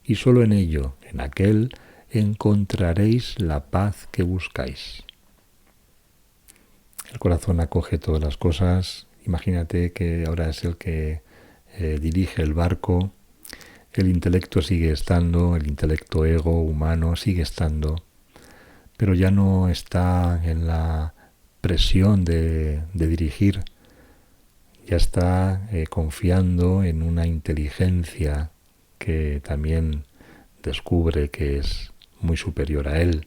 Speaker 1: Y solo en ello, en aquel, encontraréis la paz que buscáis. El corazón acoge todas las cosas. Imagínate que ahora es el que dirige el barco, El intelecto sigue estando, el intelecto ego humano sigue estando, pero ya no está en la presión de dirigir, ya está confiando en una inteligencia que también descubre que es muy superior a él.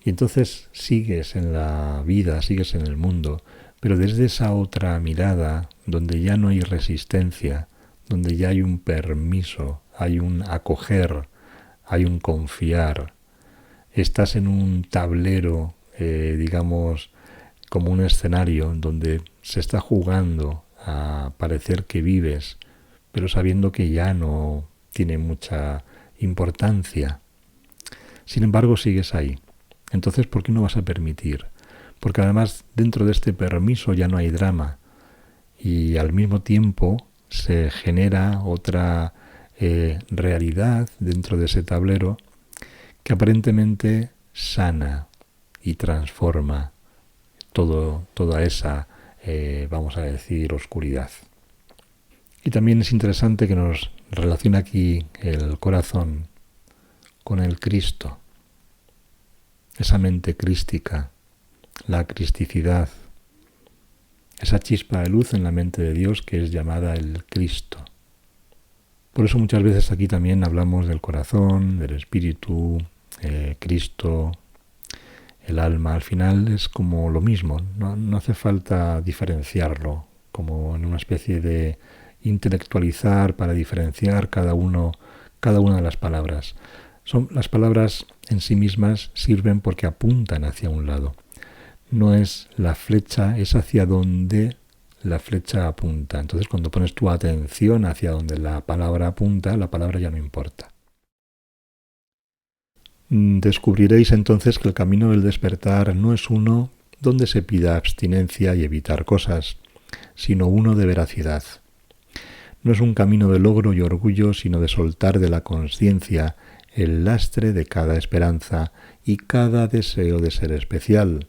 Speaker 1: Y entonces sigues en la vida, sigues en el mundo, pero desde esa otra mirada, donde ya no hay resistencia, donde ya hay un permiso, hay un acoger, hay un confiar. Estás en un tablero, digamos, como un escenario donde se está jugando a parecer que vives, pero sabiendo que ya no tiene mucha importancia. Sin embargo, sigues ahí. Entonces, ¿por qué no vas a permitir? Porque además, dentro de este permiso ya no hay drama y al mismo tiempo se genera otra realidad dentro de ese tablero que aparentemente sana y transforma toda esa, vamos a decir, oscuridad. Y también es interesante que nos relaciona aquí el corazón con el Cristo, esa mente crística, la cristicidad, esa chispa de luz en la mente de Dios que es llamada el Cristo. Por eso muchas veces aquí también hablamos del corazón, del espíritu, Cristo, el alma. Al final es como lo mismo, no hace falta diferenciarlo, como en una especie de intelectualizar para diferenciar cada una de las palabras. Las palabras en sí mismas sirven porque apuntan hacia un lado. No es la flecha, es hacia donde la flecha apunta. Entonces, cuando pones tu atención hacia donde la palabra apunta, la palabra ya no importa. Descubriréis entonces que el camino del despertar no es uno donde se pida abstinencia y evitar cosas, sino uno de veracidad. No es un camino de logro y orgullo, sino de soltar de la consciencia el lastre de cada esperanza y cada deseo de ser especial.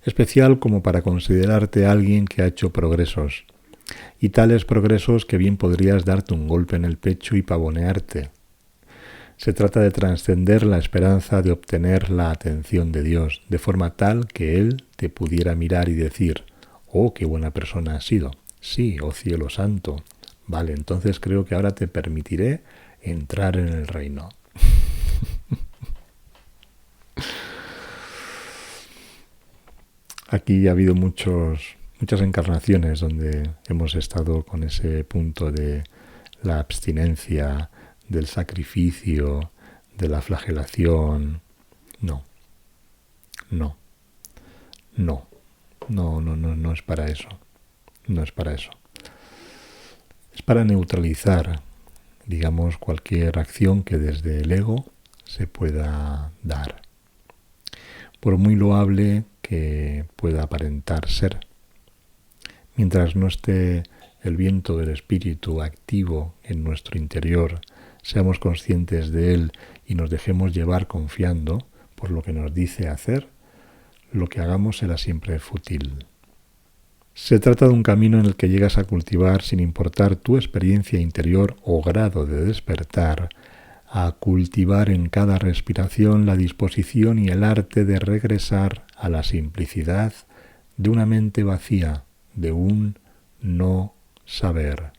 Speaker 1: Especial como para considerarte alguien que ha hecho progresos, y tales progresos que bien podrías darte un golpe en el pecho y pavonearte. Se trata de trascender la esperanza de obtener la atención de Dios, de forma tal que Él te pudiera mirar y decir: «Oh, qué buena persona has sido. Sí, oh cielo santo. Vale, entonces creo que ahora te permitiré entrar en el reino». Aquí ha habido muchas encarnaciones donde hemos estado con ese punto de la abstinencia, del sacrificio, de la flagelación. No es para eso. No es para eso. Es para neutralizar, digamos, cualquier acción que desde el ego se pueda dar. Por muy loable que pueda aparentar ser. Mientras no esté el viento del espíritu activo en nuestro interior, seamos conscientes de él y nos dejemos llevar confiando por lo que nos dice hacer, lo que hagamos será siempre fútil. Se trata de un camino en el que llegas a cultivar, sin importar tu experiencia interior o grado de despertar, a cultivar en cada respiración la disposición y el arte de regresar a la simplicidad de una mente vacía, de un no saber.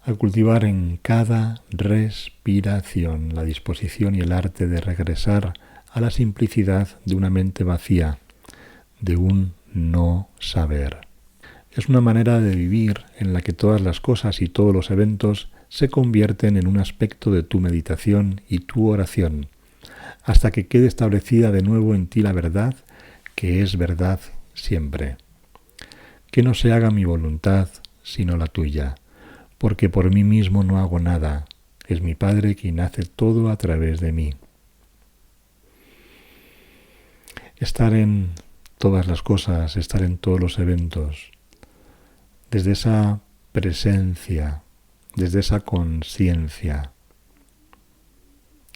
Speaker 1: A cultivar en cada respiración la disposición y el arte de regresar a la simplicidad de una mente vacía, de un no saber. Es una manera de vivir en la que todas las cosas y todos los eventos se convierten en un aspecto de tu meditación y tu oración, hasta que quede establecida de nuevo en ti la verdad, que es verdad siempre. Que no se haga mi voluntad, sino la tuya, porque por mí mismo no hago nada, es mi Padre quien hace todo a través de mí. Estar en todas las cosas, estar en todos los eventos, desde esa presencia, desde esa conciencia,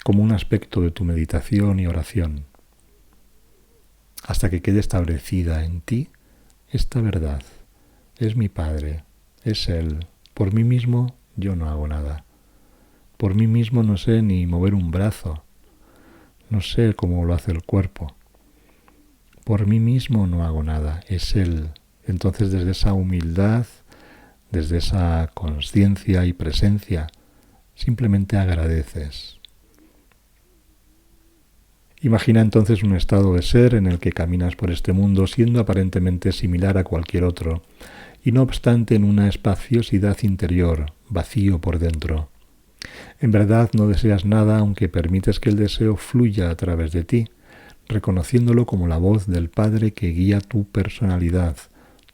Speaker 1: como un aspecto de tu meditación y oración, hasta que quede establecida en ti esta verdad. Es mi Padre, es Él Por mí mismo yo no hago nada. Por mí mismo no sé ni mover un brazo. No sé cómo lo hace el cuerpo. Por mí mismo no hago nada. Es Él. Entonces desde esa humildad, desde esa consciencia y presencia, simplemente agradeces. Imagina entonces un estado de ser en el que caminas por este mundo siendo aparentemente similar a cualquier otro, y no obstante en una espaciosidad interior, vacío por dentro. En verdad no deseas nada aunque permites que el deseo fluya a través de ti, reconociéndolo como la voz del Padre que guía tu personalidad,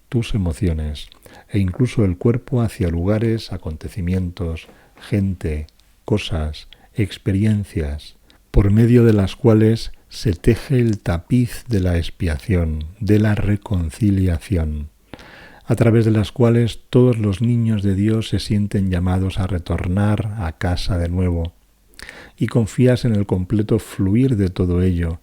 Speaker 1: tus emociones e incluso el cuerpo hacia lugares, acontecimientos, gente, cosas, experiencias, por medio de las cuales se teje el tapiz de la expiación, de la reconciliación, a través de las cuales todos los niños de Dios se sienten llamados a retornar a casa de nuevo, y confías en el completo fluir de todo ello,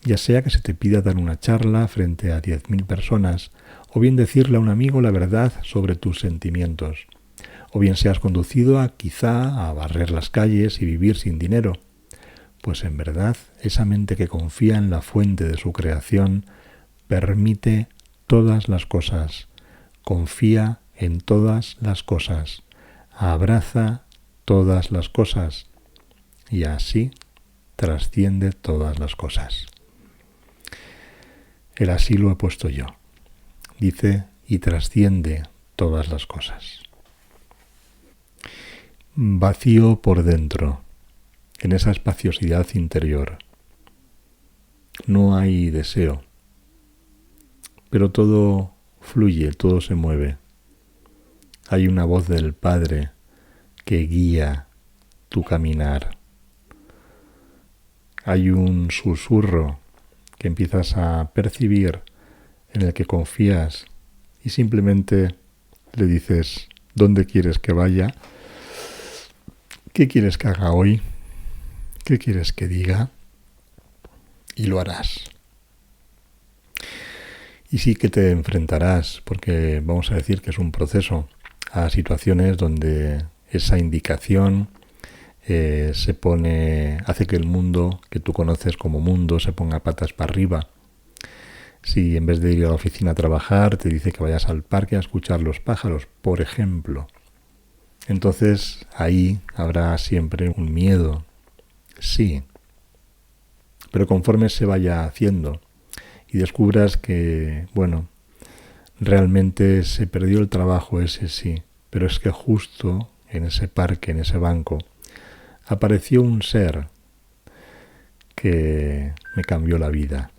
Speaker 1: ya sea que se te pida dar una charla frente a 10.000 personas, o bien decirle a un amigo la verdad sobre tus sentimientos, o bien seas conducido quizá a barrer las calles y vivir sin dinero, pues en verdad esa mente que confía en la fuente de su creación permite todas las cosas, confía en todas las cosas, abraza todas las cosas y así trasciende todas las cosas. El así lo he puesto yo. Dice, y trasciende todas las cosas. Vacío por dentro, en esa espaciosidad interior. No hay deseo, pero todo fluye, todo se mueve. Hay una voz del Padre que guía tu caminar. Hay un susurro que empiezas a percibir, en el que confías y simplemente le dices dónde quieres que vaya, qué quieres que haga hoy, qué quieres que diga, y lo harás. Y sí que te enfrentarás, porque vamos a decir que es un proceso, a situaciones donde esa indicación hace que el mundo que tú conoces como mundo se ponga patas para arriba. Si en vez de ir a la oficina a trabajar te dice que vayas al parque a escuchar los pájaros, por ejemplo, entonces ahí habrá siempre un miedo. Sí, pero conforme se vaya haciendo y descubras que, bueno, realmente se perdió el trabajo ese sí, pero es que justo en ese parque, en ese banco, apareció un ser que me cambió la vida,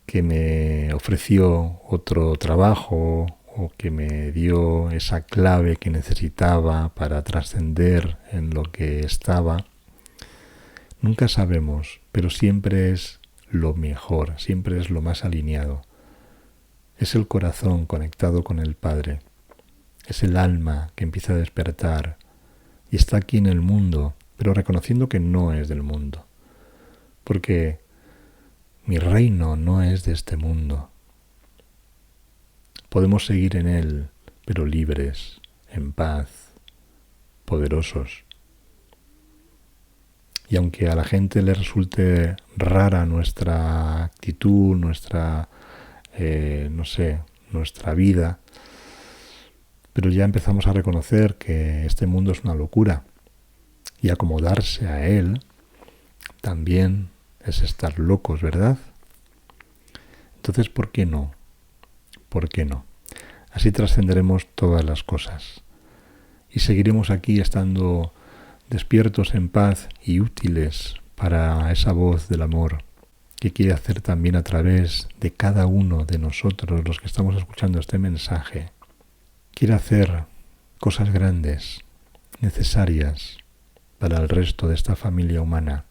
Speaker 1: que me ofreció otro trabajo o que me dio esa clave que necesitaba para trascender en lo que estaba. Nunca sabemos, pero siempre es lo mejor, siempre es lo más alineado. Es el corazón conectado con el Padre, es el alma que empieza a despertar y está aquí en el mundo, pero reconociendo que no es del mundo, porque mi reino no es de este mundo. Podemos seguir en él, pero libres, en paz, poderosos. Y aunque a la gente le resulte rara nuestra actitud, nuestra vida, pero ya empezamos a reconocer que este mundo es una locura y acomodarse a él también es estar locos, ¿verdad? Entonces, ¿por qué no? ¿Por qué no? Así trascenderemos todas las cosas y seguiremos aquí estando despiertos en paz y útiles para esa voz del amor que quiere hacer también a través de cada uno de nosotros, los que estamos escuchando este mensaje. Quiere hacer cosas grandes, necesarias para el resto de esta familia humana.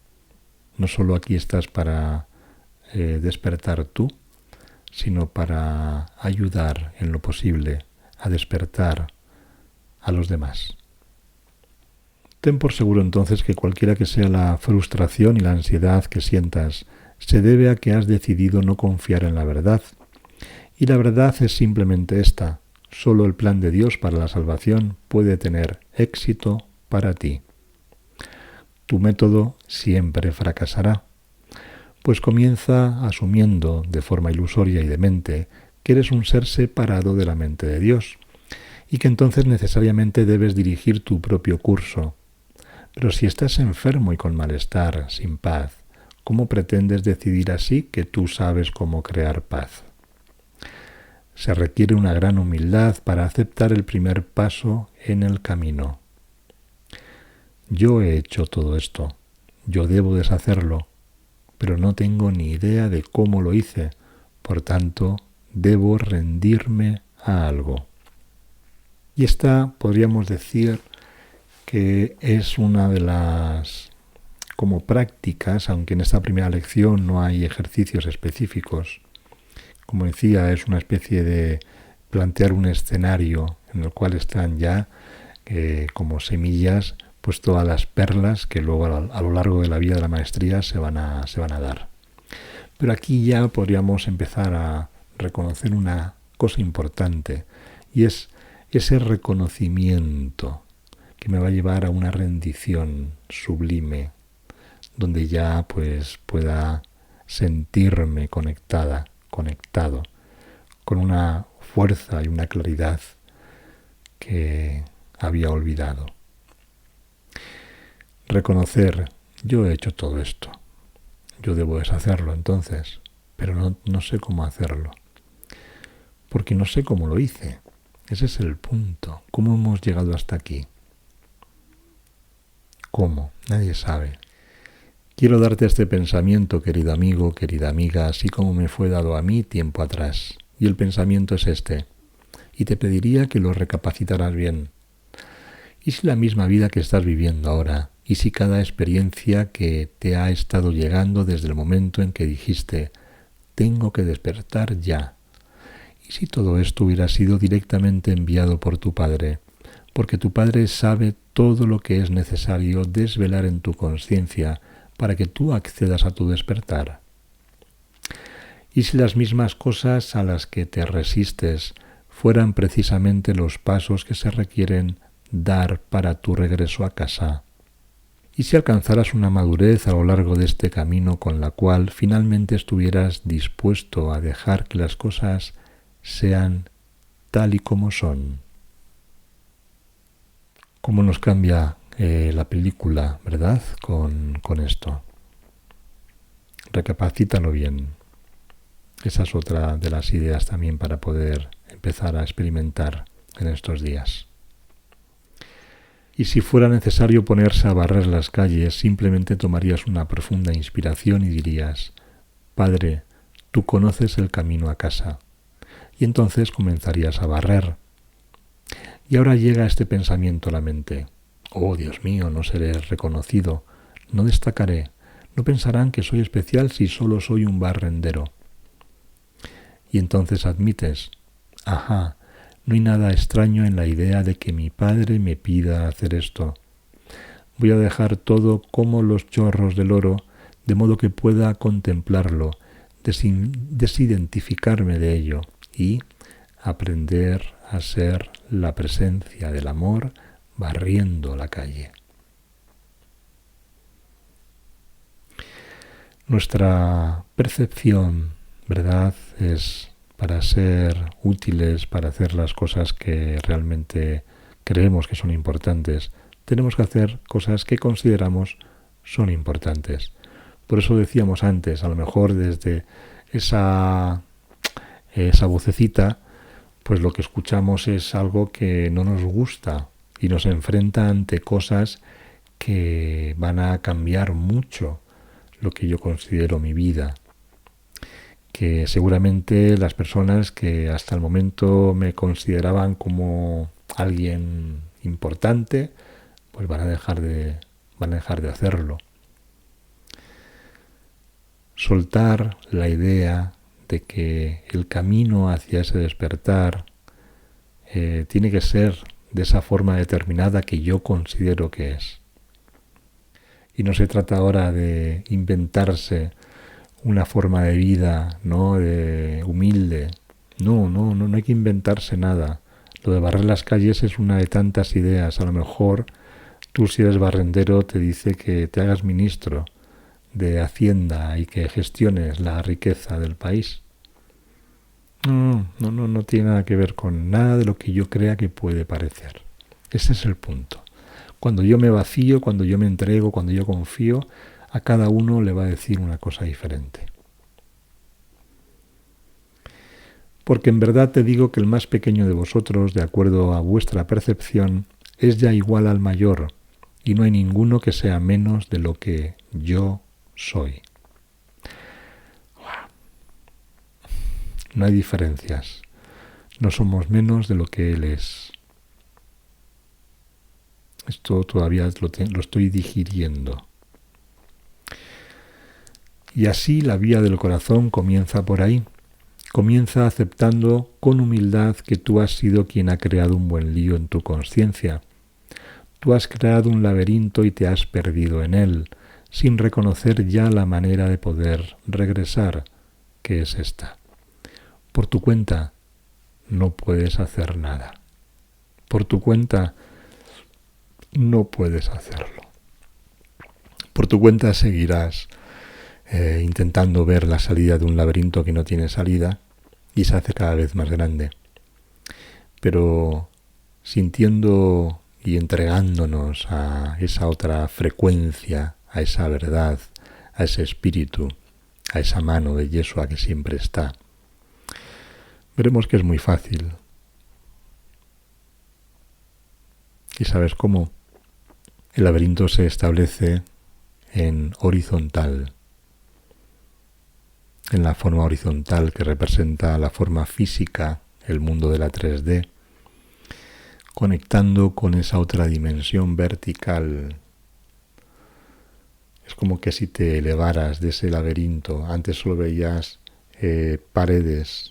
Speaker 1: No solo aquí estás para despertar tú, sino para ayudar en lo posible a despertar a los demás. Ten por seguro entonces que cualquiera que sea la frustración y la ansiedad que sientas, se debe a que has decidido no confiar en la verdad. Y la verdad es simplemente esta: Solo el plan de Dios para la salvación puede tener éxito para ti. Tu método siempre fracasará, pues comienza asumiendo de forma ilusoria y demente que eres un ser separado de la mente de Dios y que entonces necesariamente debes dirigir tu propio curso. Pero si estás enfermo y con malestar, sin paz, ¿cómo pretendes decidir así que tú sabes cómo crear paz? Se requiere una gran humildad para aceptar el primer paso en el camino. Yo he hecho todo esto, yo debo deshacerlo, pero no tengo ni idea de cómo lo hice, por tanto, debo rendirme a algo. Y esta, podríamos decir, que es una de las como prácticas, aunque en esta primera lección no hay ejercicios específicos. Como decía, es una especie de plantear un escenario en el cual están ya como semillas pues todas las perlas que luego a lo largo de la vida de la maestría se van a dar. Pero aquí ya podríamos empezar a reconocer una cosa importante, y es ese reconocimiento que me va a llevar a una rendición sublime, donde ya pues pueda sentirme conectado, con una fuerza y una claridad que había olvidado. Reconocer, yo he hecho todo esto, yo debo deshacerlo entonces, pero no sé cómo hacerlo, porque no sé cómo lo hice. Ese es el punto. ¿Cómo hemos llegado hasta aquí? ¿Cómo? Nadie sabe. Quiero darte este pensamiento, querido amigo, querida amiga, así como me fue dado a mí tiempo atrás. Y el pensamiento es este. Y te pediría que lo recapacitaras bien. ¿Y si la misma vida que estás viviendo ahora, y si cada experiencia que te ha estado llegando desde el momento en que dijiste, tengo que despertar ya? ¿Y si todo esto hubiera sido directamente enviado por tu Padre? Porque tu Padre sabe todo lo que es necesario desvelar en tu conciencia para que tú accedas a tu despertar. ¿Y si las mismas cosas a las que te resistes fueran precisamente los pasos que se requieren dar para tu regreso a casa? ¿Y si alcanzaras una madurez a lo largo de este camino con la cual finalmente estuvieras dispuesto a dejar que las cosas sean tal y como son? ¿Cómo nos cambia la película, verdad? Con esto. Recapacítalo bien. Esa es otra de las ideas también para poder empezar a experimentar en estos días. Y si fuera necesario ponerse a barrer las calles, simplemente tomarías una profunda inspiración y dirías, Padre, tú conoces el camino a casa. Y entonces comenzarías a barrer. Y ahora llega este pensamiento a la mente. Oh, Dios mío, no seré reconocido, no destacaré, no pensarán que soy especial si solo soy un barrendero. Y entonces admites, ajá, no hay nada extraño en la idea de que mi Padre me pida hacer esto. Voy a dejar todo como los chorros del oro, de modo que pueda contemplarlo, desidentificarme de ello y aprender a ser la presencia del amor barriendo la calle. Nuestra percepción, ¿verdad?, es para ser útiles, para hacer las cosas que realmente creemos que son importantes. Tenemos que hacer cosas que consideramos son importantes. Por eso decíamos antes, a lo mejor desde esa vocecita, pues lo que escuchamos es algo que no nos gusta y nos enfrenta ante cosas que van a cambiar mucho lo que yo considero mi vida. Que seguramente las personas que hasta el momento me consideraban como alguien importante, pues van a dejar de hacerlo. Soltar la idea de que el camino hacia ese despertar tiene que ser de esa forma determinada que yo considero que es. Y no se trata ahora de inventarse una forma de vida, ¿no?, de humilde. No hay que inventarse nada. Lo de barrer las calles es una de tantas ideas. A lo mejor tú, si eres barrendero, te dice que te hagas ministro de Hacienda y que gestiones la riqueza del país. No tiene nada que ver con nada de lo que yo crea que puede parecer. Ese es el punto. Cuando yo me vacío, cuando yo me entrego, cuando yo confío, a cada uno le va a decir una cosa diferente. Porque en verdad te digo que el más pequeño de vosotros, de acuerdo a vuestra percepción, es ya igual al mayor, y no hay ninguno que sea menos de lo que yo soy. No hay diferencias. No somos menos de lo que Él es. Esto todavía lo estoy digiriendo. Y así la vía del corazón comienza por ahí. Comienza aceptando con humildad que tú has sido quien ha creado un buen lío en tu conciencia. Tú has creado un laberinto y te has perdido en él, sin reconocer ya la manera de poder regresar, que es esta. Por tu cuenta no puedes hacer nada. Por tu cuenta no puedes hacerlo. Por tu cuenta seguirás intentando ver la salida de un laberinto que no tiene salida y se hace cada vez más grande. Pero sintiendo y entregándonos a esa otra frecuencia, a esa verdad, a ese espíritu, a esa mano de Yeshua que siempre está, veremos que es muy fácil. ¿Y sabes cómo? El laberinto se establece en horizontal, en la forma horizontal que representa la forma física, el mundo de la 3D, conectando con esa otra dimensión vertical. Es como que si te elevaras de ese laberinto, antes solo veías paredes,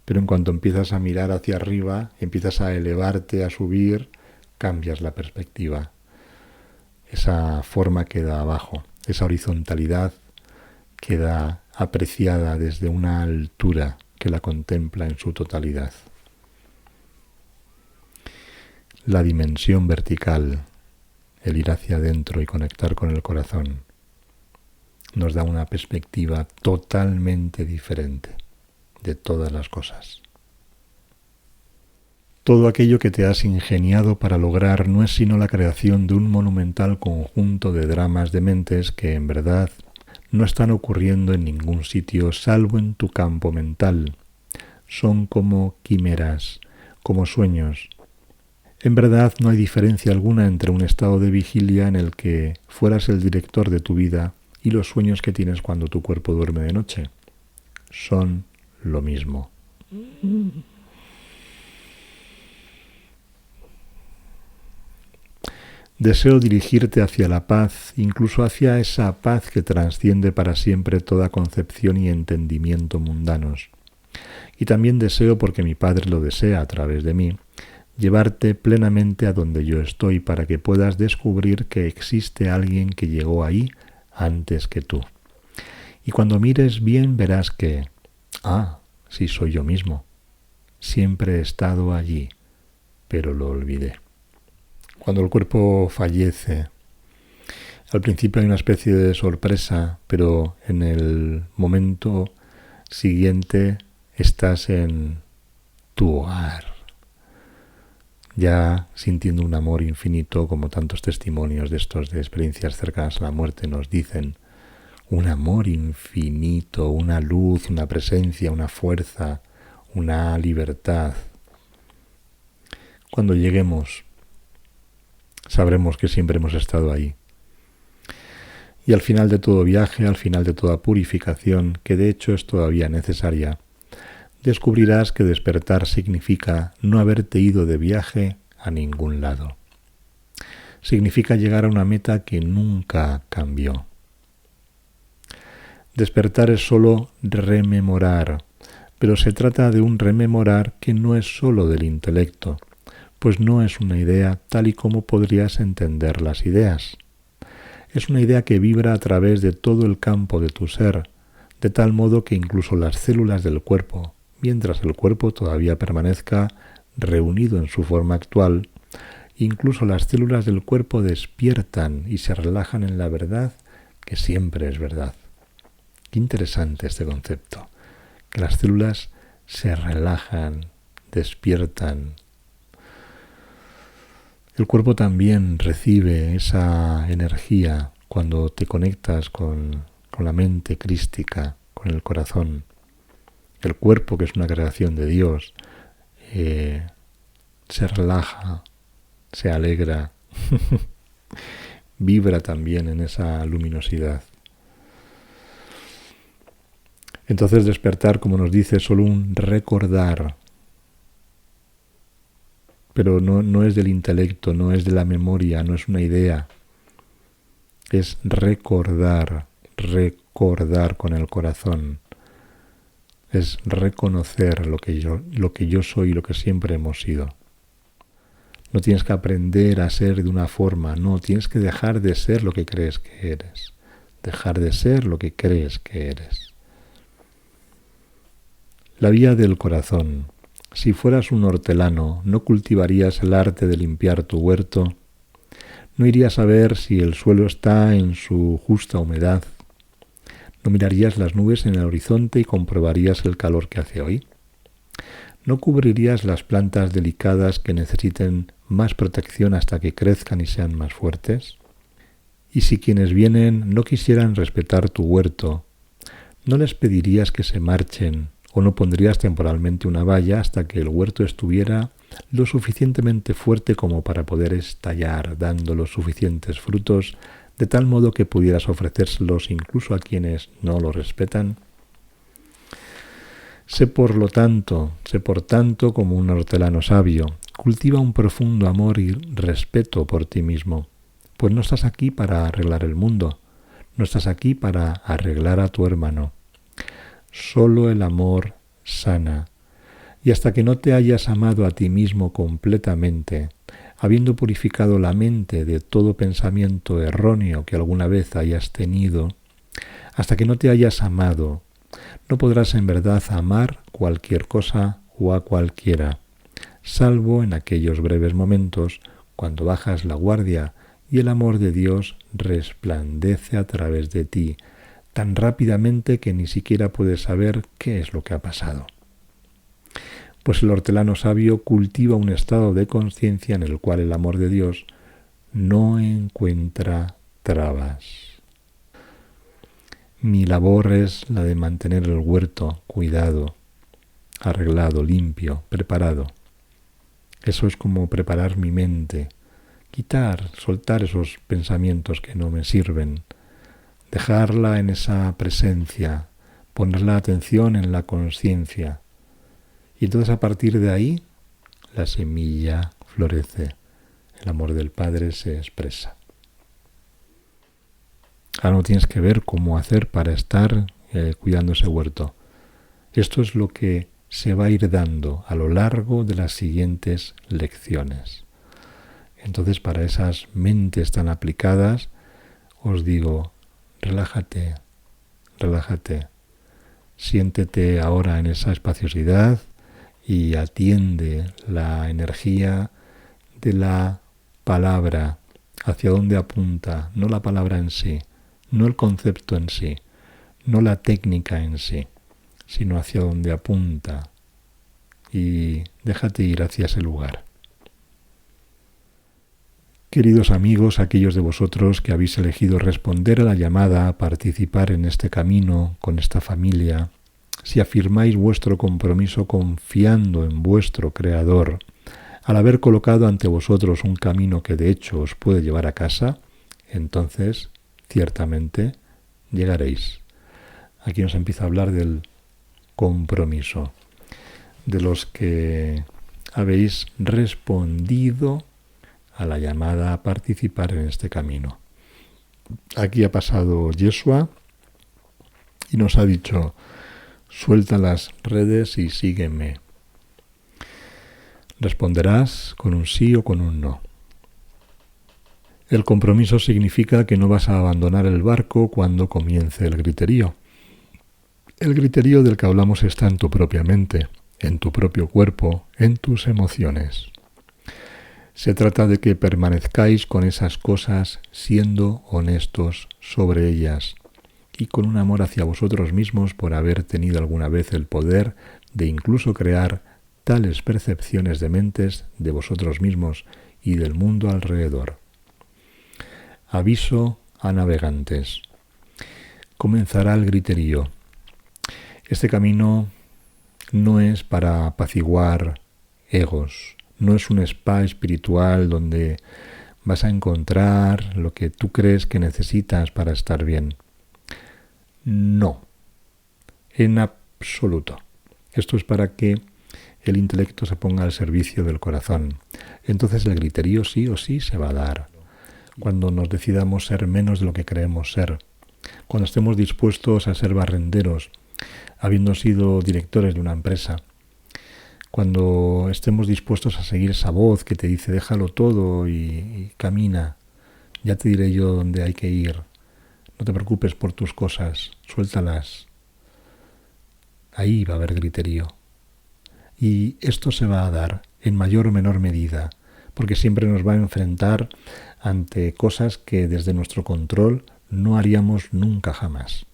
Speaker 1: pero en cuanto empiezas a mirar hacia arriba, empiezas a elevarte, a subir, cambias la perspectiva. Esa forma queda abajo, esa horizontalidad queda apreciada desde una altura que la contempla en su totalidad. La dimensión vertical, el ir hacia adentro y conectar con el corazón, nos da una perspectiva totalmente diferente de todas las cosas. Todo aquello que te has ingeniado para lograr no es sino la creación de un monumental conjunto de dramas de mentes que en verdad no están ocurriendo en ningún sitio salvo en tu campo mental. Son como quimeras, como sueños. En verdad no hay diferencia alguna entre un estado de vigilia en el que fueras el director de tu vida y los sueños que tienes cuando tu cuerpo duerme de noche. Son lo mismo. Deseo dirigirte hacia la paz, incluso hacia esa paz que trasciende para siempre toda concepción y entendimiento mundanos. Y también deseo, porque mi Padre lo desea a través de mí, llevarte plenamente a donde yo estoy para que puedas descubrir que existe alguien que llegó ahí antes que tú. Y cuando mires bien verás que, sí soy yo mismo. Siempre he estado allí, pero lo olvidé. Cuando el cuerpo fallece, al principio hay una especie de sorpresa, pero en el momento siguiente estás en tu hogar, ya sintiendo un amor infinito, como tantos testimonios de estos de experiencias cercanas a la muerte nos dicen, un amor infinito, una luz, una presencia, una fuerza, una libertad. Cuando lleguemos, sabremos que siempre hemos estado ahí. Y al final de todo viaje, al final de toda purificación, que de hecho es todavía necesaria, descubrirás que despertar significa no haberte ido de viaje a ningún lado. Significa llegar a una meta que nunca cambió. Despertar es solo rememorar, pero se trata de un rememorar que no es solo del intelecto, pues no es una idea tal y como podrías entender las ideas. Es una idea que vibra a través de todo el campo de tu ser, de tal modo que incluso las células del cuerpo, mientras el cuerpo todavía permanezca reunido en su forma actual, incluso las células del cuerpo despiertan y se relajan en la verdad que siempre es verdad. Qué interesante este concepto, que las células se relajan, despiertan. El cuerpo también recibe esa energía cuando te conectas con la mente crística, con el corazón. El cuerpo, que es una creación de Dios, se relaja, se alegra, vibra también en esa luminosidad. Entonces despertar, como nos dice, es solo un recordar, pero no es del intelecto, no es de la memoria, no es una idea. Es recordar con el corazón. Es reconocer lo que yo soy y lo que siempre hemos sido. No tienes que aprender a ser de una forma, no, tienes que dejar de ser lo que crees que eres. Dejar de ser lo que crees que eres. La vía del corazón. Si fueras un hortelano, ¿no cultivarías el arte de limpiar tu huerto? ¿No irías a ver si el suelo está en su justa humedad? ¿No mirarías las nubes en el horizonte y comprobarías el calor que hace hoy? ¿No cubrirías las plantas delicadas que necesiten más protección hasta que crezcan y sean más fuertes? Y si quienes vienen no quisieran respetar tu huerto, ¿no les pedirías que se marchen o no pondrías temporalmente una valla hasta que el huerto estuviera lo suficientemente fuerte como para poder estallar, dando los suficientes frutos, de tal modo que pudieras ofrecérselos incluso a quienes no lo respetan? Sé por tanto como un hortelano sabio, cultiva un profundo amor y respeto por ti mismo, pues no estás aquí para arreglar el mundo, no estás aquí para arreglar a tu hermano. Solo el amor sana, y hasta que no te hayas amado a ti mismo completamente, habiendo purificado la mente de todo pensamiento erróneo que alguna vez hayas tenido, hasta que no te hayas amado, no podrás en verdad amar cualquier cosa o a cualquiera, salvo en aquellos breves momentos cuando bajas la guardia y el amor de Dios resplandece a través de ti, tan rápidamente que ni siquiera puedes saber qué es lo que ha pasado. Pues el hortelano sabio cultiva un estado de conciencia en el cual el amor de Dios no encuentra trabas. Mi labor es la de mantener el huerto cuidado, arreglado, limpio, preparado. Eso es como preparar mi mente, soltar esos pensamientos que no me sirven, dejarla en esa presencia, poner la atención en la conciencia. Y entonces a partir de ahí, la semilla florece, el amor del Padre se expresa. Ahora no tienes que ver cómo hacer para estar cuidando ese huerto. Esto es lo que se va a ir dando a lo largo de las siguientes lecciones. Entonces, para esas mentes tan aplicadas, os digo, relájate, siéntete ahora en esa espaciosidad y atiende la energía de la palabra, hacia dónde apunta, no la palabra en sí, no el concepto en sí, no la técnica en sí, sino hacia dónde apunta, y déjate ir hacia ese lugar. Queridos amigos, aquellos de vosotros que habéis elegido responder a la llamada a participar en este camino con esta familia, si afirmáis vuestro compromiso confiando en vuestro Creador, al haber colocado ante vosotros un camino que de hecho os puede llevar a casa, entonces, ciertamente, llegaréis. Aquí nos empieza a hablar del compromiso, de los que habéis respondido a la llamada a participar en este camino. Aquí ha pasado Yeshua y nos ha dicho: suelta las redes y sígueme. Responderás con un sí o con un no. El compromiso significa que no vas a abandonar el barco cuando comience el griterío. El griterío del que hablamos está en tu propia mente, en tu propio cuerpo, en tus emociones. Se trata de que permanezcáis con esas cosas siendo honestos sobre ellas y con un amor hacia vosotros mismos por haber tenido alguna vez el poder de incluso crear tales percepciones dementes de vosotros mismos y del mundo alrededor. Aviso a navegantes. Comenzará el griterío. Este camino no es para apaciguar egos, no es un spa espiritual donde vas a encontrar lo que tú crees que necesitas para estar bien. No, en absoluto. Esto es para que el intelecto se ponga al servicio del corazón. Entonces el griterío sí o sí se va a dar. Cuando nos decidamos ser menos de lo que creemos ser. Cuando estemos dispuestos a ser barrenderos, habiendo sido directores de una empresa. Cuando estemos dispuestos a seguir esa voz que te dice déjalo todo y camina. Ya te diré yo dónde hay que ir. No te preocupes por tus cosas, suéltalas. Ahí va a haber griterío. Y esto se va a dar en mayor o menor medida, porque siempre nos va a enfrentar ante cosas que desde nuestro control no haríamos nunca jamás.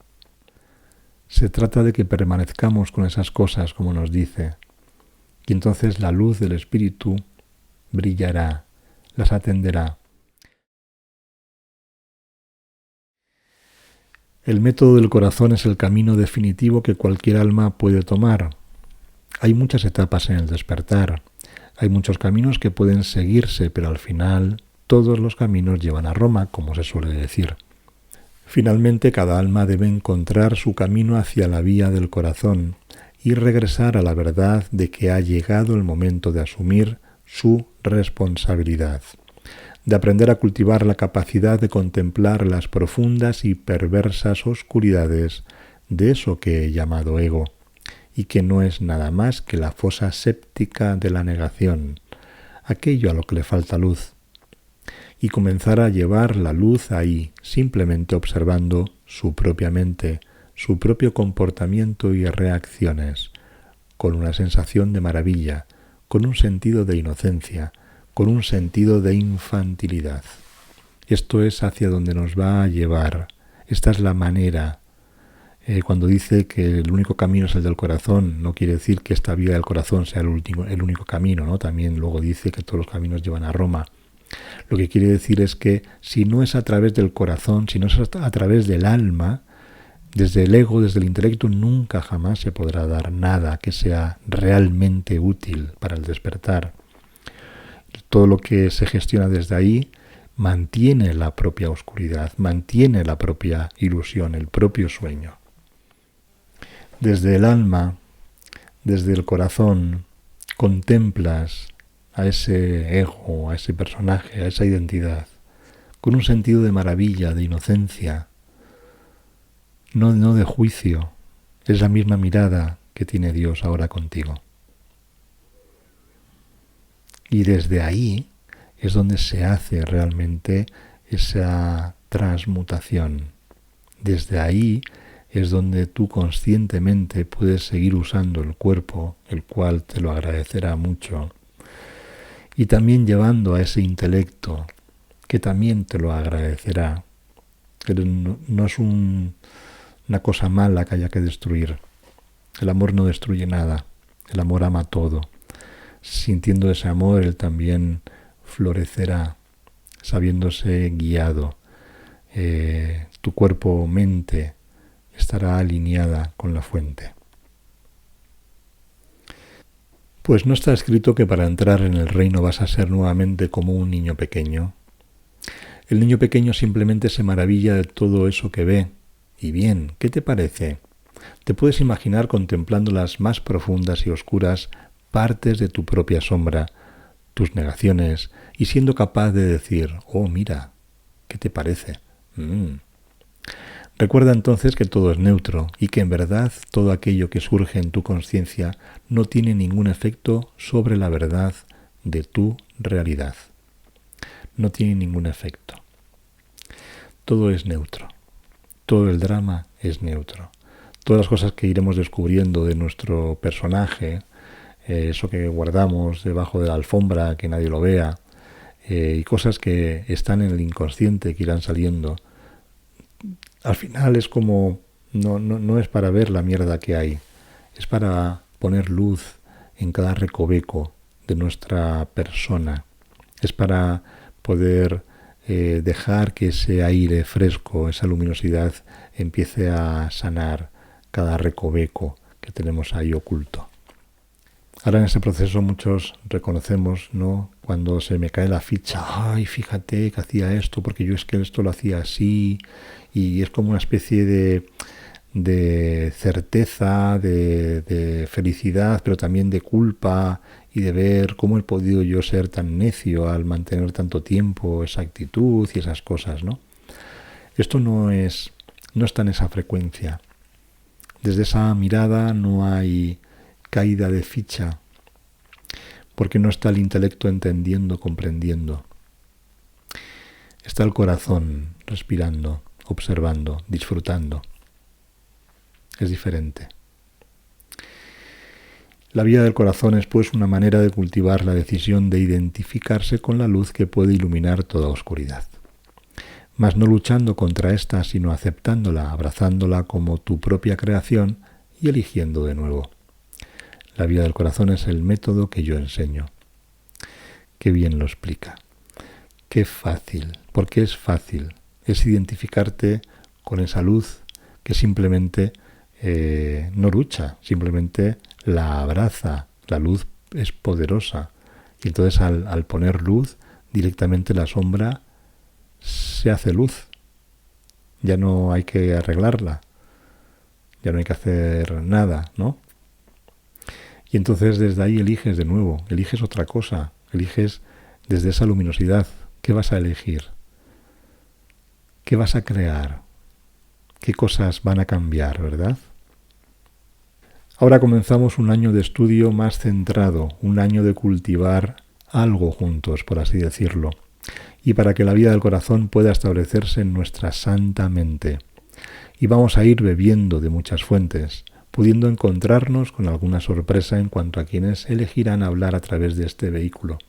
Speaker 1: Se trata de que permanezcamos con esas cosas, como nos dice, y entonces la luz del Espíritu brillará, las atenderá. El método del corazón es el camino definitivo que cualquier alma puede tomar. Hay muchas etapas en el despertar, hay muchos caminos que pueden seguirse, pero al final todos los caminos llevan a Roma, como se suele decir. Finalmente, cada alma debe encontrar su camino hacia la vía del corazón y regresar a la verdad de que ha llegado el momento de asumir su responsabilidad, de aprender a cultivar la capacidad de contemplar las profundas y perversas oscuridades de eso que he llamado ego, y que no es nada más que la fosa séptica de la negación, aquello a lo que le falta luz, y comenzar a llevar la luz ahí, simplemente observando su propia mente, su propio comportamiento y reacciones, con una sensación de maravilla, con un sentido de inocencia, con un sentido de infantilidad. Esto es hacia donde nos va a llevar. Esta es la manera. Cuando dice que el único camino es el del corazón, no quiere decir que esta vía del corazón sea el único camino, ¿no? También luego dice que todos los caminos llevan a Roma. Lo que quiere decir es que si no es a través del corazón, si no es a través del alma, desde el ego, desde el intelecto, nunca jamás se podrá dar nada que sea realmente útil para el despertar. Todo lo que se gestiona desde ahí mantiene la propia oscuridad, mantiene la propia ilusión, el propio sueño. Desde el alma, desde el corazón, contemplas a ese ego, a ese personaje, a esa identidad, con un sentido de maravilla, de inocencia, no de juicio. Es la misma mirada que tiene Dios ahora contigo. Y desde ahí es donde se hace realmente esa transmutación. Desde ahí es donde tú conscientemente puedes seguir usando el cuerpo, el cual te lo agradecerá mucho, y también llevando a ese intelecto, que también te lo agradecerá. Pero no es una cosa mala que haya que destruir. El amor no destruye nada, el amor ama todo. Sintiendo ese amor, él también florecerá, sabiéndose guiado. Tu cuerpo o mente estará alineada con la fuente. Pues no está escrito que para entrar en el reino vas a ser nuevamente como un niño pequeño. El niño pequeño simplemente se maravilla de todo eso que ve. Y bien, ¿qué te parece? Te puedes imaginar contemplando las más profundas y oscuras partes de tu propia sombra, tus negaciones, y siendo capaz de decir, oh, mira, ¿qué te parece? Recuerda entonces que todo es neutro y que en verdad todo aquello que surge en tu conciencia no tiene ningún efecto sobre la verdad de tu realidad. No tiene ningún efecto. Todo es neutro. Todo el drama es neutro. Todas las cosas que iremos descubriendo de nuestro personaje eso que guardamos debajo de la alfombra, que nadie lo vea, y cosas que están en el inconsciente, que irán saliendo. Al final es como, no es para ver la mierda que hay, es para poner luz en cada recoveco de nuestra persona. Es para poder dejar que ese aire fresco, esa luminosidad, empiece a sanar cada recoveco que tenemos ahí oculto. Ahora en ese proceso muchos reconocemos, ¿no? Cuando se me cae la ficha, ay, fíjate que hacía esto, porque yo es que esto lo hacía así, y es como una especie de certeza, de felicidad, pero también de culpa y de ver cómo he podido yo ser tan necio al mantener tanto tiempo esa actitud y esas cosas, ¿no? Esto no está en esa frecuencia. Desde esa mirada no hay caída de ficha, porque no está el intelecto entendiendo, comprendiendo. Está el corazón respirando, observando, disfrutando. Es diferente. La vía del corazón es pues una manera de cultivar la decisión de identificarse con la luz que puede iluminar toda oscuridad. Mas no luchando contra esta, sino aceptándola, abrazándola como tu propia creación y eligiendo de nuevo. La vía del corazón es el método que yo enseño. Qué bien lo explica. Qué fácil. ¿Por qué es fácil? Es identificarte con esa luz que simplemente no lucha, simplemente la abraza. La luz es poderosa. Y entonces al poner luz, directamente la sombra se hace luz. Ya no hay que arreglarla. Ya no hay que hacer nada, ¿no? Y entonces desde ahí eliges de nuevo, eliges otra cosa, eliges desde esa luminosidad. ¿Qué vas a elegir? ¿Qué vas a crear? ¿Qué cosas van a cambiar, verdad? Ahora comenzamos un año de estudio más centrado, un año de cultivar algo juntos, por así decirlo, y para que la vida del corazón pueda establecerse en nuestra santa mente. Y vamos a ir bebiendo de muchas fuentes, pudiendo encontrarnos con alguna sorpresa en cuanto a quienes elegirán hablar a través de este vehículo.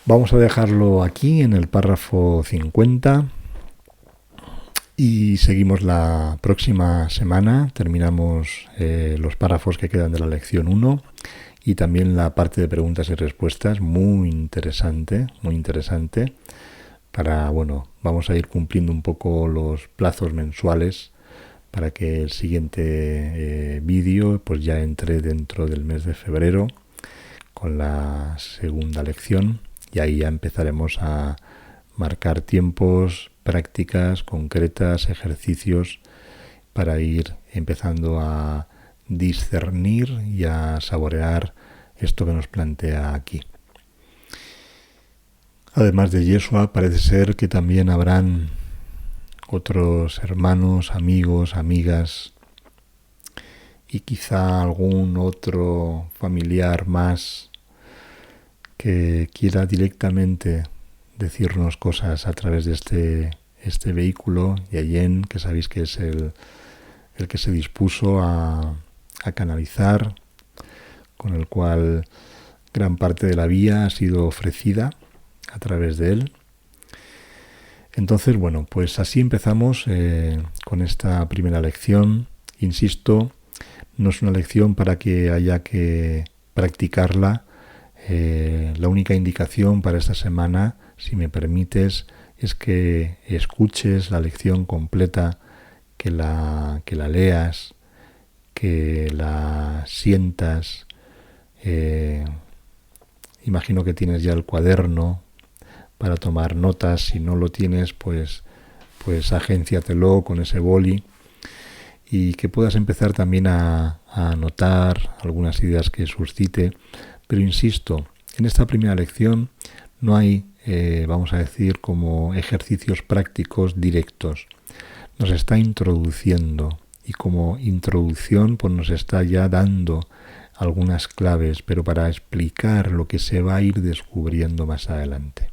Speaker 1: Vamos a dejarlo aquí en el párrafo 50 y seguimos la próxima semana. Terminamos los párrafos que quedan de la lección 1 y también la parte de preguntas y respuestas, muy interesante, vamos a ir cumpliendo un poco los plazos mensuales para que el siguiente vídeo pues ya entre dentro del mes de febrero con la segunda lección. Y ahí ya empezaremos a marcar tiempos, prácticas concretas, ejercicios para ir empezando a discernir y a saborear esto que nos plantea aquí. Además de Yeshua, parece ser que también habrán otros hermanos, amigos, amigas y quizá algún otro familiar más que quiera directamente decirnos cosas a través de este vehículo, Yayen, que sabéis que es el que se dispuso a canalizar, con el cual gran parte de la vía ha sido ofrecida a través de él. Entonces, bueno, pues así empezamos con esta primera lección. Insisto, no es una lección para que haya que practicarla. La única indicación para esta semana, si me permites, es que escuches la lección completa, que la leas, que la sientas. Imagino que tienes ya el cuaderno para tomar notas. Si no lo tienes, pues agénciatelo con ese boli y que puedas empezar también a anotar algunas ideas que suscite. Pero insisto, en esta primera lección no hay, vamos a decir, como ejercicios prácticos directos. Nos está introduciendo y como introducción pues nos está ya dando algunas claves, pero para explicar lo que se va a ir descubriendo más adelante.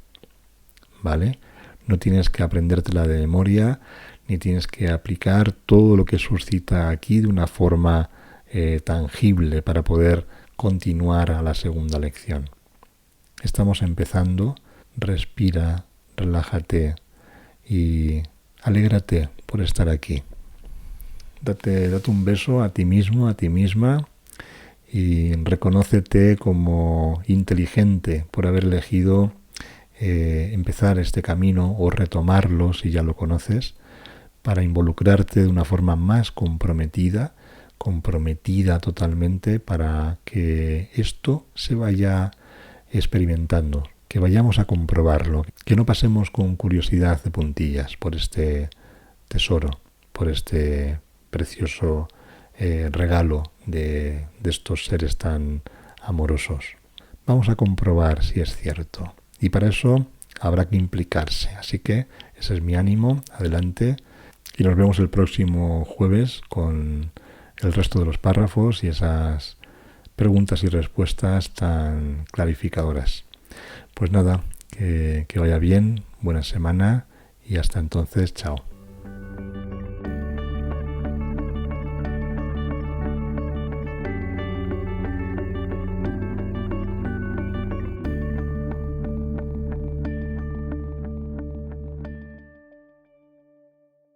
Speaker 1: ¿Vale? No tienes que aprendértela de memoria, ni tienes que aplicar todo lo que suscita aquí de una forma tangible para poder continuar a la segunda lección. Estamos empezando, respira, relájate y alégrate por estar aquí. Date un beso a ti mismo, a ti misma, y reconócete como inteligente por haber elegido empezar este camino o retomarlo si ya lo conoces, para involucrarte de una forma más comprometida totalmente, para que esto se vaya experimentando, que vayamos a comprobarlo, que no pasemos con curiosidad de puntillas por este tesoro, por este precioso regalo de estos seres tan amorosos. Vamos a comprobar si es cierto. Y para eso habrá que implicarse. Así que ese es mi ánimo. Adelante. Y nos vemos el próximo jueves con el resto de los párrafos y esas preguntas y respuestas tan clarificadoras. Pues nada, que vaya bien, buena semana y hasta entonces, chao.